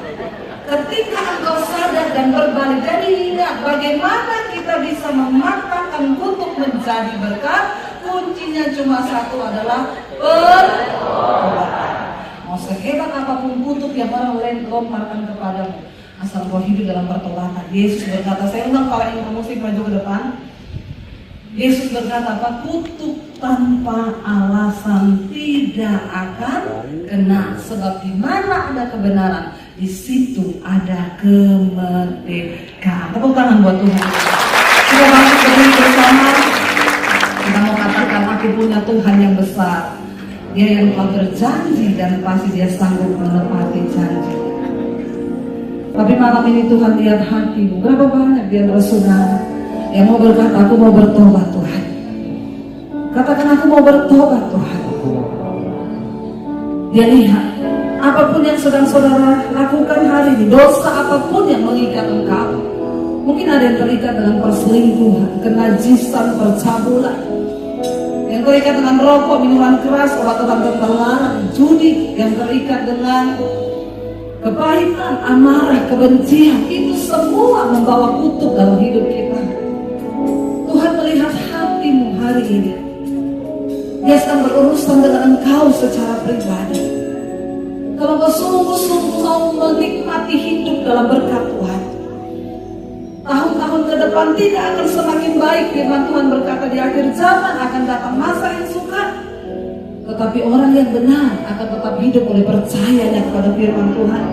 Ketika engkau sadar dan berbalik, jadi ingat bagaimana kita bisa mematahkan kutuk menjadi berkat. Kuncinya cuma satu, adalah pertobatan. Mau sehebat apapun kutuk yang orang lain lomparkan kepadamu, asal kau hidup dalam pertobatan. Yesus berkata, saya undang para yang musik maju ke depan. Yesus berkata apa? Kutuk tanpa alasan tidak akan kena, sebab di mana ada kebenaran, di situ ada kemerdekaan. Tepuk tangan buat Tuhan. Kita masuk berdiri bersama. Kita mau katakan, aku punya Tuhan yang besar. Dia yang telah berjanji dan pasti dia sanggup menepati janji. Tapi malam ini Tuhan lihat hatimu. Berapa banyak dia saudara yang mau berkata, aku mau bertobat Tuhan. Katakan, aku mau bertobat Tuhan. Dia lihat apapun yang sedang saudara lakukan hari ini, dosa apapun yang mengikat engkau. Mungkin ada yang terikat dengan perselingkuhan, kenajisan, percabulan, yang terikat dengan rokok, minuman keras, obat-obatan terlarang, judi, yang terikat dengan kepahitan, amarah, kebencian. Itu semua membawa kutuk dalam hidup kita. Tuhan melihat hatimu hari ini. Dia sedang berurusan dengan engkau secara pribadi. Kalau kau sungguh-sungguh mau menikmati hidup dalam berkat Tuhan, tahun-tahun ke depan tidak akan semakin baik. Firman Tuhan berkata di akhir zaman akan datang masa yang sukar, tetapi orang yang benar akan tetap hidup oleh percayanya kepada firman Tuhan.